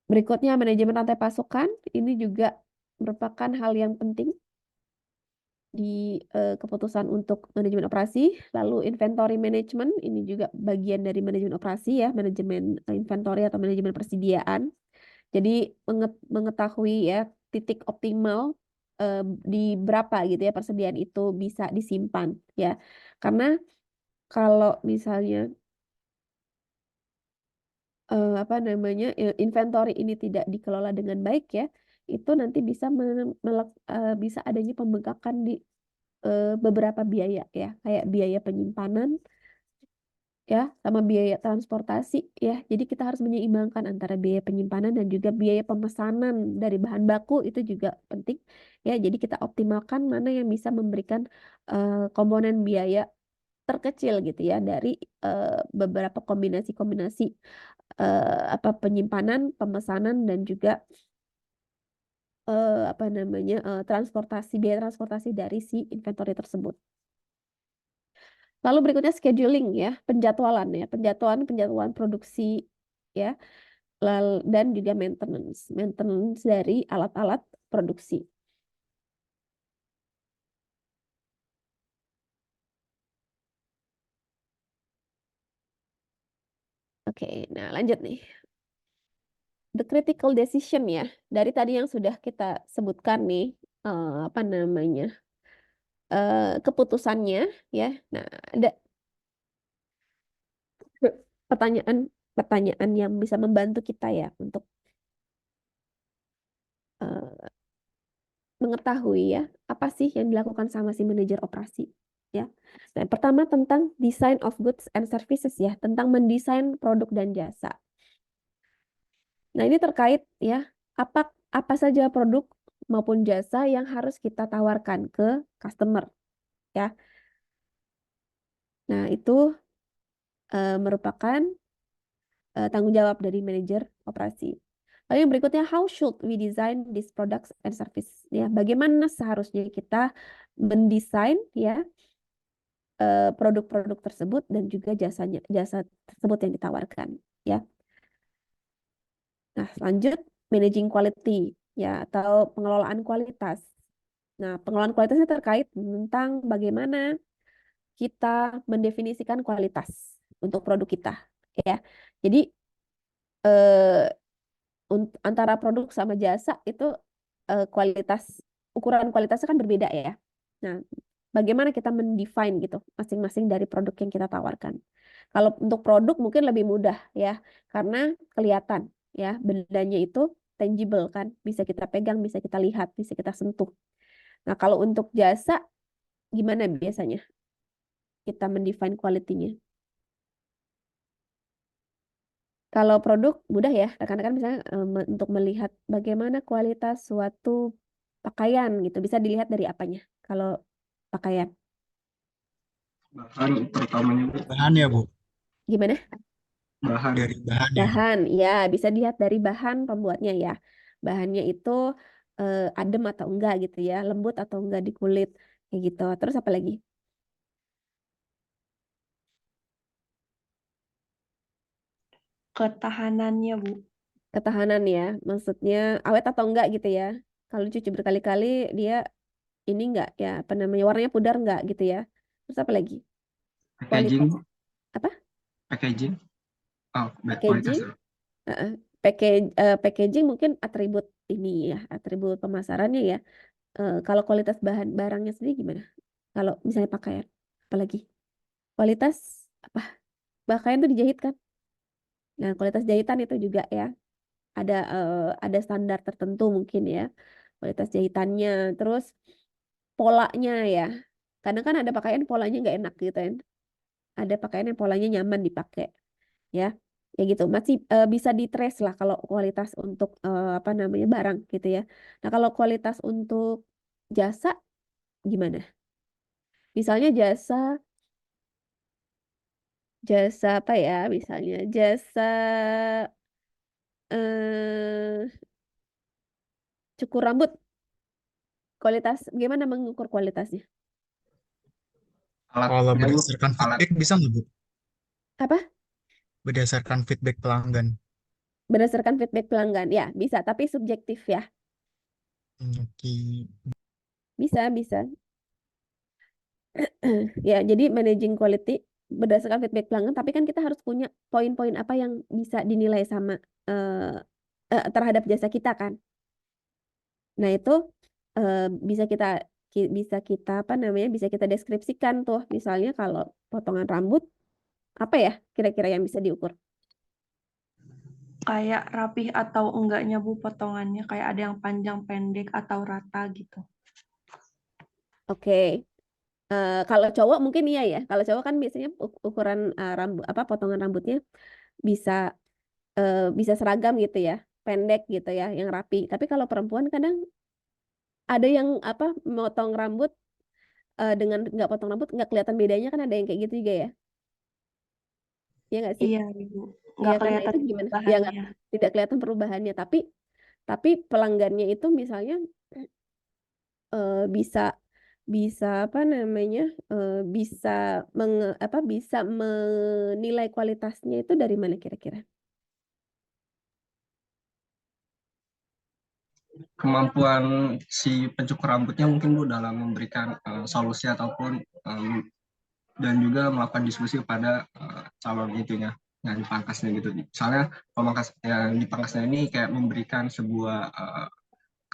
Berikutnya manajemen rantai pasokan, ini juga merupakan hal yang penting di keputusan untuk manajemen operasi. Lalu inventory management, ini juga bagian dari manajemen operasi ya, manajemen inventory atau manajemen persediaan. Jadi mengetahui ya titik optimal di berapa gitu ya persediaan itu bisa disimpan ya. Karena kalau misalnya apa namanya, inventory ini tidak dikelola dengan baik ya, itu nanti bisa adanya pembengkakan di beberapa biaya ya, kayak biaya penyimpanan ya, sama biaya transportasi ya. Jadi kita harus menyeimbangkan antara biaya penyimpanan dan juga biaya pemesanan dari bahan baku, itu juga penting ya. Jadi kita optimalkan mana yang bisa memberikan komponen biaya terkecil gitu ya dari beberapa kombinasi-kombinasi apa penyimpanan, pemesanan dan juga apa namanya, biaya transportasi dari si inventory tersebut. Lalu berikutnya scheduling ya, penjadwalan produksi ya, dan juga maintenance dari alat-alat produksi. Oke, nah lanjut nih. the critical decision ya, dari tadi yang sudah kita sebutkan nih, apa namanya, keputusannya ya. Nah, ada pertanyaan yang bisa membantu kita ya untuk mengetahui ya apa sih yang dilakukan sama si manajer operasi ya. Nah, pertama tentang design of goods and services ya, tentang mendesain produk dan jasa. Nah, ini terkait ya apa saja produk maupun jasa yang harus kita tawarkan ke customer ya. Nah, itu merupakan tanggung jawab dari manajer operasi. Lalu yang berikutnya, how should we design these products and service? Ya, bagaimana seharusnya kita mendesain ya produk-produk tersebut dan juga jasa tersebut yang ditawarkan ya. Nah, lanjut managing quality ya atau pengelolaan kualitas. Nah, pengelolaan kualitasnya terkait tentang bagaimana kita mendefinisikan kualitas untuk produk kita ya. Jadi antara produk sama jasa itu ukuran kualitasnya kan berbeda ya. Nah, bagaimana kita mendefine gitu masing-masing dari produk yang kita tawarkan. Kalau untuk produk mungkin lebih mudah ya, karena kelihatan ya, bendanya itu tangible kan, bisa kita pegang, bisa kita lihat, bisa kita sentuh. Nah, kalau untuk jasa gimana biasanya kita mendefine quality-nya? Kalau produk mudah ya, rekan-rekan misalnya untuk melihat bagaimana kualitas suatu pakaian gitu, bisa dilihat dari apanya? Kalau pakaian.
Bahan terutamanya Bu.
Bahan ya, Bu.
Gimana?
Bahan.
Dari bahan ya.
Bahan, ya bisa dilihat dari bahan pembuatnya ya. Bahannya itu adem atau enggak gitu ya, lembut atau enggak di kulit kayak gitu. Terus apa lagi?
Ketahanannya, Bu.
Ketahanan ya, maksudnya awet atau enggak gitu ya. Kalau cuci berkali-kali dia ini enggak ya, apa namanya, warnanya pudar enggak gitu ya. Terus apa lagi?
Packaging.
Kualitas. Apa?
Packaging. Oh,
Packaging. Packaging mungkin atribut ini ya, atribut pemasarannya ya. Kalau kualitas bahan barangnya sendiri gimana? Kalau misalnya pakaian, apalagi kualitas apa? Pakaian itu dijahit kan? Nah, kualitas jahitan itu juga ya ada standar tertentu mungkin ya, kualitas jahitannya, terus polanya ya. Karena kan ada pakaian polanya nggak enak gitu kan. Ada pakaian yang polanya nyaman dipakai ya. Ya gitu. Masih bisa di-trace lah kalau kualitas untuk apa namanya barang gitu ya. Nah, kalau kualitas untuk jasa gimana? Misalnya jasa apa ya? Misalnya jasa eh cukur rambut. Kualitas gimana mengukur kualitasnya?
Kalau berdasarkan feedback bisa nggak, Bu?
Apa?
Berdasarkan feedback pelanggan.
Berdasarkan feedback pelanggan. Ya, bisa, tapi subjektif ya.
Oke.
Bisa. Ya, jadi managing quality berdasarkan feedback pelanggan, tapi kan kita harus punya poin-poin apa yang bisa dinilai sama terhadap jasa kita kan. Nah, itu bisa kita apa namanya? Bisa kita deskripsikan tuh. Misalnya kalau potongan rambut apa ya kira-kira yang bisa diukur?
Kayak rapih atau enggaknya, Bu, potongannya. Kayak ada yang panjang, pendek, atau rata gitu.
Oke. Kalau cowok mungkin iya ya. Kalau cowok kan biasanya ukuran rambut apa potongan rambutnya bisa bisa seragam gitu ya, pendek gitu ya, yang rapi. Tapi kalau perempuan kadang ada yang apa motong rambut dengan nggak potong rambut nggak kelihatan bedanya, kan ada yang kayak gitu juga ya. Iya nggak sih?
Iya, Ibu.
Ya
Nggak
karena
kelihatan
itu gimana? Ya
perubahannya.
tidak kelihatan perubahannya, tapi pelanggannya itu misalnya bisa apa namanya bisa bisa menilai kualitasnya itu dari mana kira-kira?
Kemampuan si pencukur rambutnya mungkin Bu dalam memberikan solusi ataupun dan juga melakukan diskusi kepada calon itunya, yang dipangkasnya gitu. Misalnya pemangkas yang dipangkasnya ini kayak memberikan sebuah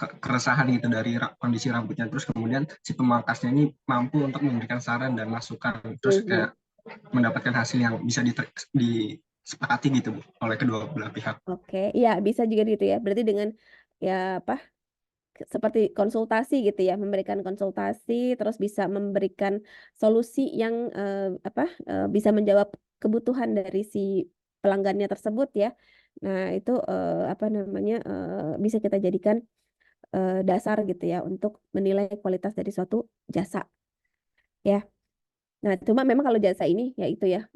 keresahan gitu dari kondisi rambutnya, terus kemudian si pemangkasnya ini mampu untuk memberikan saran dan masukan, terus kayak mendapatkan hasil yang bisa disepakati gitu Bu, oleh kedua belah pihak.
Oke, ya bisa juga gitu ya. Berarti dengan ya apa seperti konsultasi gitu ya, memberikan konsultasi, terus bisa memberikan solusi yang bisa menjawab kebutuhan dari si pelanggannya tersebut ya. Nah itu bisa kita jadikan dasar gitu ya untuk menilai kualitas dari suatu jasa ya. Nah cuma memang kalau jasa ini ya itu ya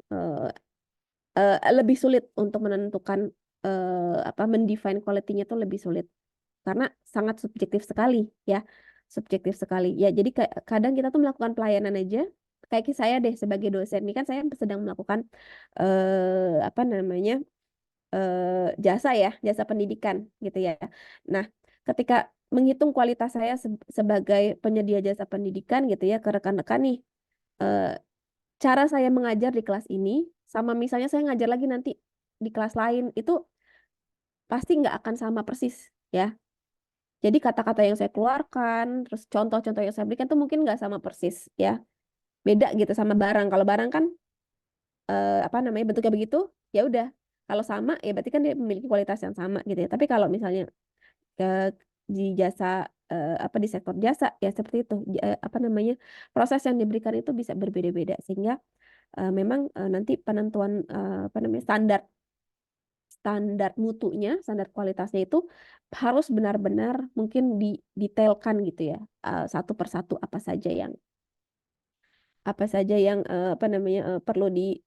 lebih sulit untuk menentukan mendefine quality-nya tuh lebih sulit karena sangat subjektif sekali ya, subjektif sekali ya. Jadi kadang kita tuh melakukan pelayanan aja, kayak saya deh sebagai dosen ini kan saya sedang melakukan jasa ya, jasa pendidikan gitu ya. Nah ketika menghitung kualitas saya sebagai penyedia jasa pendidikan gitu ya ke rekan-rekan nih, cara saya mengajar di kelas ini sama misalnya saya ngajar lagi nanti di kelas lain itu pasti nggak akan sama persis ya. Jadi kata-kata yang saya keluarkan, terus contoh-contoh yang saya berikan tuh mungkin nggak sama persis ya. Beda gitu sama barang. Kalau barang kan bentuknya begitu, ya udah. Kalau sama ya berarti kan dia memiliki kualitas yang sama gitu ya. Tapi kalau misalnya di jasa di sektor jasa ya seperti itu. Proses yang diberikan itu bisa berbeda-beda sehingga memang nanti penentuan standar mutunya, standar kualitasnya itu harus benar-benar mungkin didetailkan gitu ya, satu persatu apa saja yang perlu di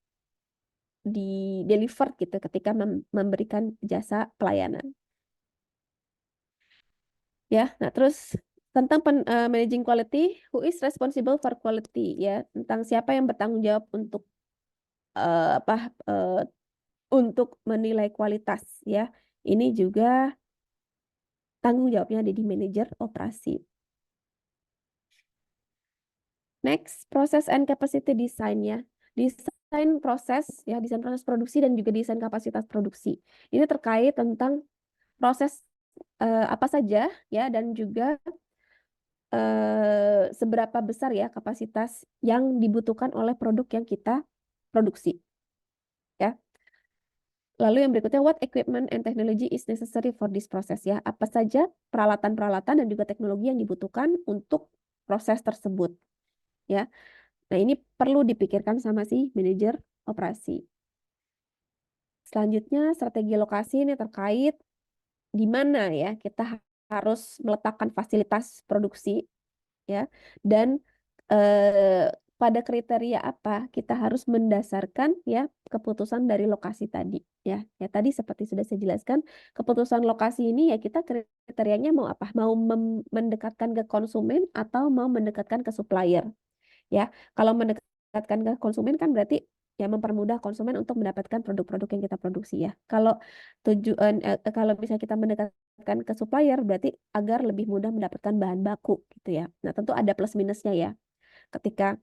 deliver gitu ketika memberikan jasa pelayanan. Ya, nah terus tentang managing quality, who is responsible for quality ya, tentang siapa yang bertanggung jawab untuk untuk menilai kualitas ya. Ini juga tanggung jawabnya ada di manajer operasi. Next, proses and capacity design ya. Desain proses produksi dan juga desain kapasitas produksi. Ini terkait tentang proses apa saja ya dan juga seberapa besar ya kapasitas yang dibutuhkan oleh produk yang kita produksi. Ya. Lalu yang berikutnya, what equipment and technology is necessary for this process ya. Apa saja peralatan-peralatan dan juga teknologi yang dibutuhkan untuk proses tersebut. Ya. Nah, ini perlu dipikirkan sama si manajer operasi. Selanjutnya, strategi lokasi ini terkait di mana ya kita harus meletakkan fasilitas produksi ya dan pada kriteria apa kita harus mendasarkan ya keputusan dari lokasi tadi ya. Ya tadi seperti sudah saya jelaskan, keputusan lokasi ini ya kita kriterianya mau apa? Mau mendekatkan ke konsumen atau mau mendekatkan ke supplier. Ya, kalau mendekatkan ke konsumen kan berarti ya mempermudah konsumen untuk mendapatkan produk-produk yang kita produksi ya. Kalau kalau misalnya kita mendekatkan ke supplier berarti agar lebih mudah mendapatkan bahan baku gitu ya. Nah, tentu ada plus minusnya ya. Ketika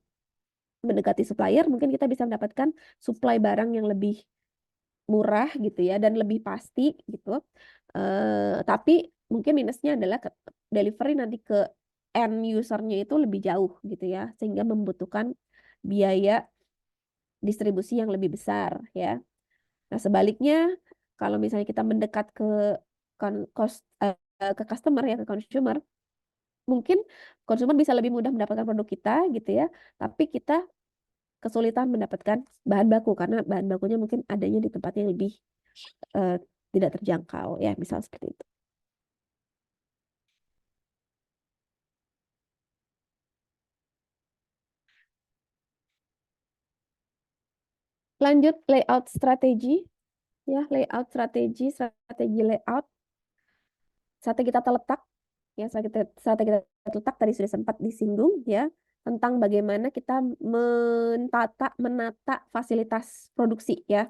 mendekati supplier mungkin kita bisa mendapatkan supply barang yang lebih murah gitu ya dan lebih pasti gitu. Tapi mungkin minusnya adalah delivery nanti ke end usernya itu lebih jauh gitu ya, sehingga membutuhkan biaya distribusi yang lebih besar ya. Nah sebaliknya kalau misalnya kita mendekat ke customer ya, ke consumer, mungkin konsumer bisa lebih mudah mendapatkan produk kita gitu ya, tapi kita kesulitan mendapatkan bahan baku karena bahan bakunya mungkin adanya di tempat yang lebih tidak terjangkau ya, misal seperti itu. Lanjut layout strategi ya, layout strategi layout strategi tata letak ya, strategi tata letak tadi sudah sempat disinggung ya tentang bagaimana kita menata fasilitas produksi ya,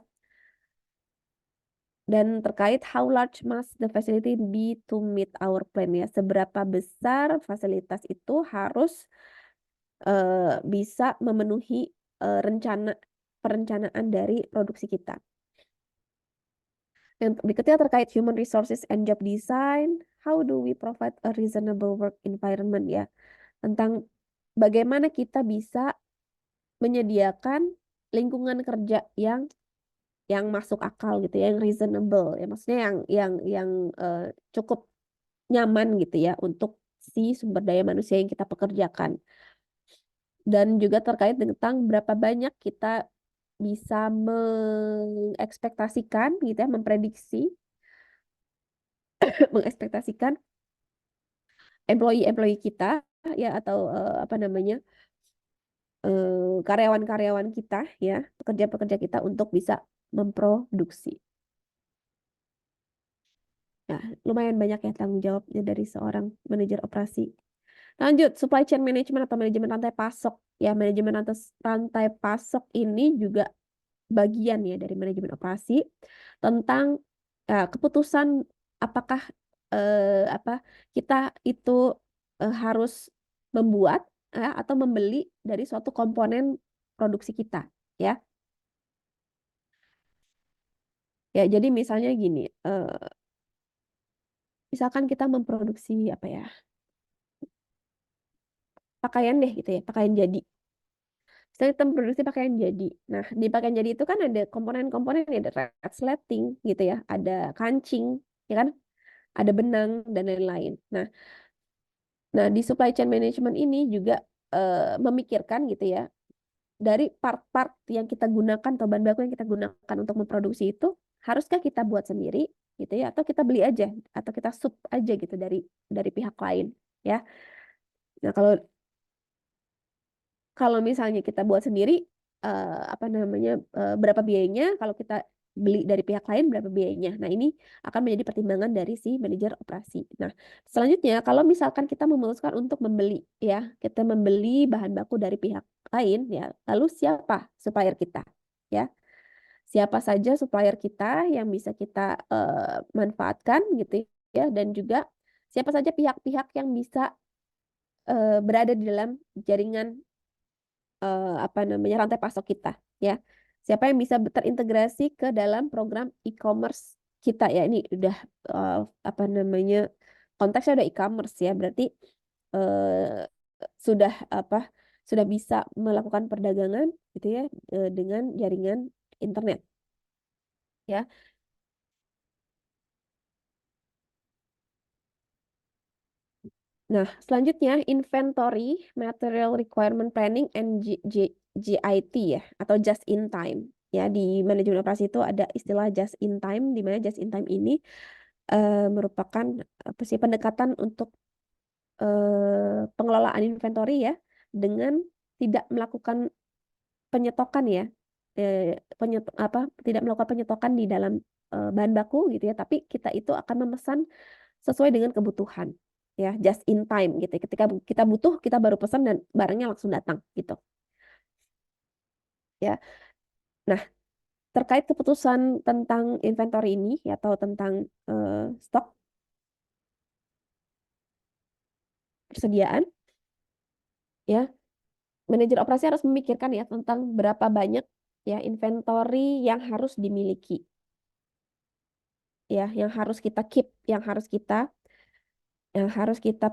dan terkait how large must the facility be to meet our plan ya, seberapa besar fasilitas itu harus bisa memenuhi perencanaan dari produksi kita. Yang berikutnya terkait human resources and job design. How do we provide a reasonable work environment ya? Tentang bagaimana kita bisa menyediakan lingkungan kerja yang masuk akal gitu ya, yang reasonable ya, maksudnya yang cukup nyaman gitu ya untuk si sumber daya manusia yang kita pekerjakan. Dan juga terkait tentang berapa banyak kita bisa mengekspektasikan gitu ya, memprediksi mengekspektasikan employee kita ya, atau apa namanya, karyawan-karyawan kita ya, pekerja-pekerja kita untuk bisa memproduksi. Nah, lumayan banyak ya tanggung jawabnya dari seorang manajer operasi. Lanjut, supply chain management atau manajemen rantai pasok. Ya, manajemen rantai pasok ini juga bagian ya dari manajemen operasi tentang keputusan apakah kita itu harus membuat atau membeli dari suatu komponen produksi kita ya. Ya, jadi misalnya gini, misalkan kita memproduksi apa ya, pakaian deh gitu ya, pakaian jadi. Misalnya kita memproduksi pakaian jadi. Nah, di pakaian jadi itu kan ada komponen-komponen, ada resleting gitu ya, ada kancing, ya kan, ada benang dan lain-lain. Nah, di supply chain management ini juga memikirkan gitu ya, dari part-part yang kita gunakan atau bahan baku yang kita gunakan untuk memproduksi itu, haruskah kita buat sendiri gitu ya, atau kita beli aja, atau kita sub aja gitu dari pihak lain ya. Nah, kalau misalnya kita buat sendiri, apa namanya, berapa biayanya, kalau kita beli dari pihak lain berapa biayanya. Nah, ini akan menjadi pertimbangan dari si manajer operasi. Nah, selanjutnya kalau misalkan kita memutuskan untuk membeli ya, kita membeli bahan baku dari pihak lain ya, lalu siapa supplier kita ya? Siapa saja supplier kita yang bisa kita manfaatkan gitu ya, dan juga siapa saja pihak-pihak yang bisa berada di dalam jaringan apa namanya, rantai pasok kita ya. Siapa yang bisa terintegrasi ke dalam program e-commerce kita ya. Ini udah apa namanya, konteksnya udah e-commerce ya, berarti sudah bisa melakukan perdagangan gitu ya, dengan jaringan internet ya. Nah, selanjutnya inventory, material requirement planning, and JIT ya, atau just in time. Ya, di manajemen operasi itu ada istilah just in time, di mana just in time ini merupakan apa sih, pendekatan untuk pengelolaan inventory ya, dengan tidak melakukan penyetokan ya, tidak melakukan penyetokan di dalam bahan baku gitu ya, tapi kita itu akan memesan sesuai dengan kebutuhan ya, just in time gitu. Ketika kita butuh, kita baru pesan dan barangnya langsung datang gitu ya. Nah, terkait keputusan tentang inventory ini ya, atau tentang stok persediaan ya, manajer operasi harus memikirkan ya tentang berapa banyak ya inventory yang harus dimiliki ya, yang harus kita keep, yang harus kita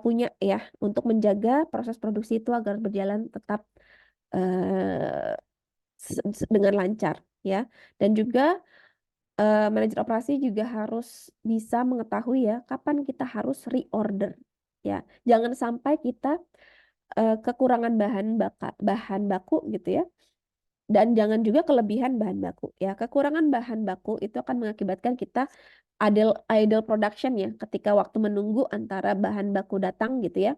punya ya, untuk menjaga proses produksi itu agar berjalan tetap dengan lancar ya. Dan juga manajer operasi juga harus bisa mengetahui ya kapan kita harus reorder ya. Jangan sampai kita kekurangan bahan baku gitu ya. Dan jangan juga kelebihan bahan baku ya. Kekurangan bahan baku itu akan mengakibatkan kita idle production ya, ketika waktu menunggu antara bahan baku datang gitu ya,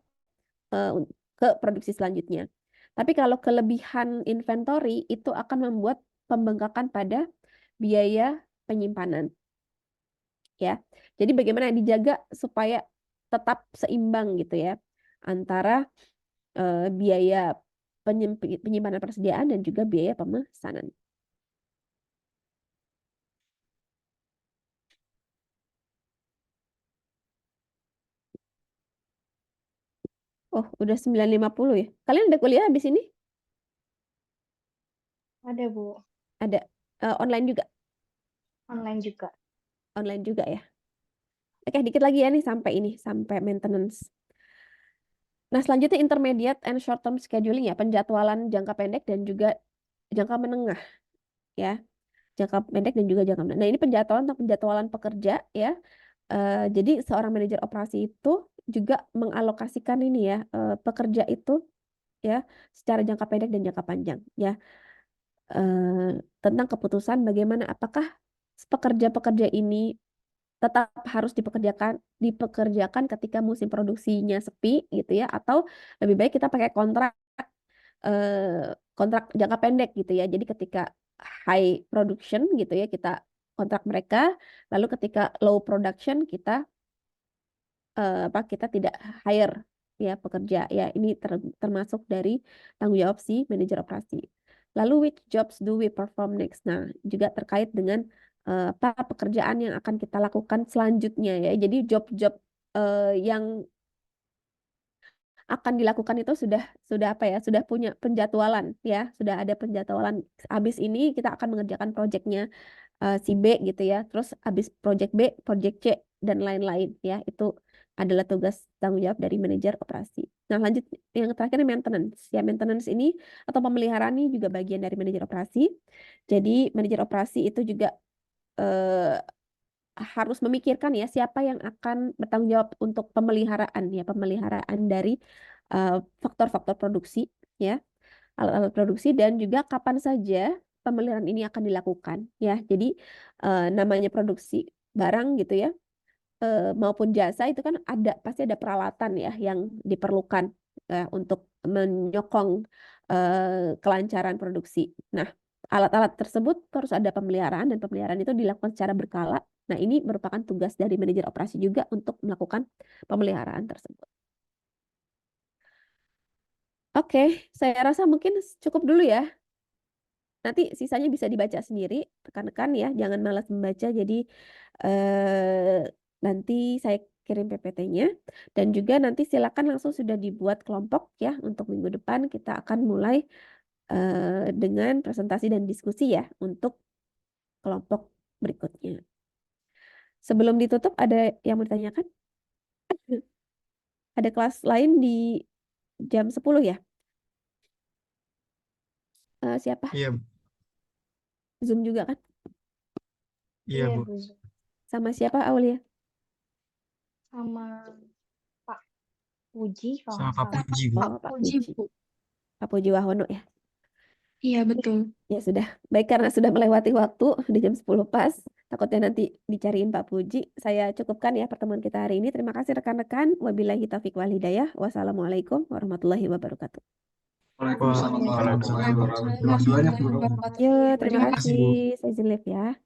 ke produksi selanjutnya. Tapi kalau kelebihan inventory itu akan membuat pembengkakan pada biaya penyimpanan ya. Jadi bagaimana dijaga supaya tetap seimbang gitu ya, antara biaya penyimpanan persediaan dan juga biaya pemesanan. Oh, udah 9.50 ya. Kalian udah kuliah habis ini?
Ada, Bu.
Ada. Online juga?
Online juga.
online juga ya. Oke, dikit lagi ya nih sampai maintenance. Nah, selanjutnya intermediate and short term scheduling ya, penjadwalan jangka pendek dan juga jangka menengah ya. Jangka pendek dan juga jangka menengah. Nah, ini penjadwalan pekerja ya. Jadi seorang manajer operasi itu juga mengalokasikan ini ya, pekerja itu ya secara jangka pendek dan jangka panjang ya. Tentang keputusan bagaimana apakah pekerja-pekerja ini tetap harus dipekerjakan ketika musim produksinya sepi gitu ya, atau lebih baik kita pakai kontrak jangka pendek gitu ya. Jadi ketika high production gitu ya kita kontrak mereka, lalu ketika low production kita kita tidak hire ya pekerja ya. Ini termasuk dari tanggung jawab si manajer operasi. Lalu which jobs do we perform next? Nah, juga terkait dengan apa pekerjaan yang akan kita lakukan selanjutnya ya. Jadi job-job yang akan dilakukan itu sudah apa ya? Sudah punya penjadwalan ya, sudah ada penjadwalan. Habis ini kita akan mengerjakan proyeknya si B gitu ya. Terus habis proyek B, proyek C dan lain-lain ya. Itu adalah tugas tanggung jawab dari manajer operasi. Nah, lanjut yang terakhir maintenance. Ya, maintenance ini atau pemeliharaan ini juga bagian dari manajer operasi. Jadi, manajer operasi itu juga harus memikirkan ya siapa yang akan bertanggung jawab untuk pemeliharaan dari faktor-faktor produksi ya, alat-alat produksi, dan juga kapan saja pemeliharaan ini akan dilakukan ya. Jadi namanya produksi barang gitu ya, maupun jasa itu kan pasti ada peralatan ya yang diperlukan untuk menyokong kelancaran produksi. Nah, alat-alat tersebut harus ada pemeliharaan dan pemeliharaan itu dilakukan secara berkala. Nah, ini merupakan tugas dari manajer operasi juga untuk melakukan pemeliharaan tersebut. Oke, saya rasa mungkin cukup dulu ya. Nanti sisanya bisa dibaca sendiri, rekan-rekan ya, jangan malas membaca. Jadi nanti saya kirim PPT-nya, dan juga nanti silakan langsung sudah dibuat kelompok ya. Untuk minggu depan kita akan mulai dengan presentasi dan diskusi ya untuk kelompok berikutnya. Sebelum ditutup ada yang mau ditanyakan? Ada kelas lain di jam 10 ya? Siapa?
Iya,
Zoom juga kan?
iya Bu.
Bu.
Sama siapa Aulia?
Sama Pak Puji kalau
Sama
nggak
Pak
salah.
Puji Bu.
Oh, Pak Puji. Pak Puji Wahono ya?
Iya, betul.
Ya sudah. Baik, karena sudah melewati waktu di jam 10 pas. Takutnya nanti dicariin Pak Puji. Saya cukupkan ya pertemuan kita hari ini. Terima kasih rekan-rekan. Wabillahi taufiq wal hidayah. Wassalamualaikum warahmatullahi wabarakatuh.
Waalaikumsalam warahmatullahi wabarakatuh. Terima kasih banyak, Bu.
Yo, terima
Terima kasih Bu.
kasih. Saya izin live ya.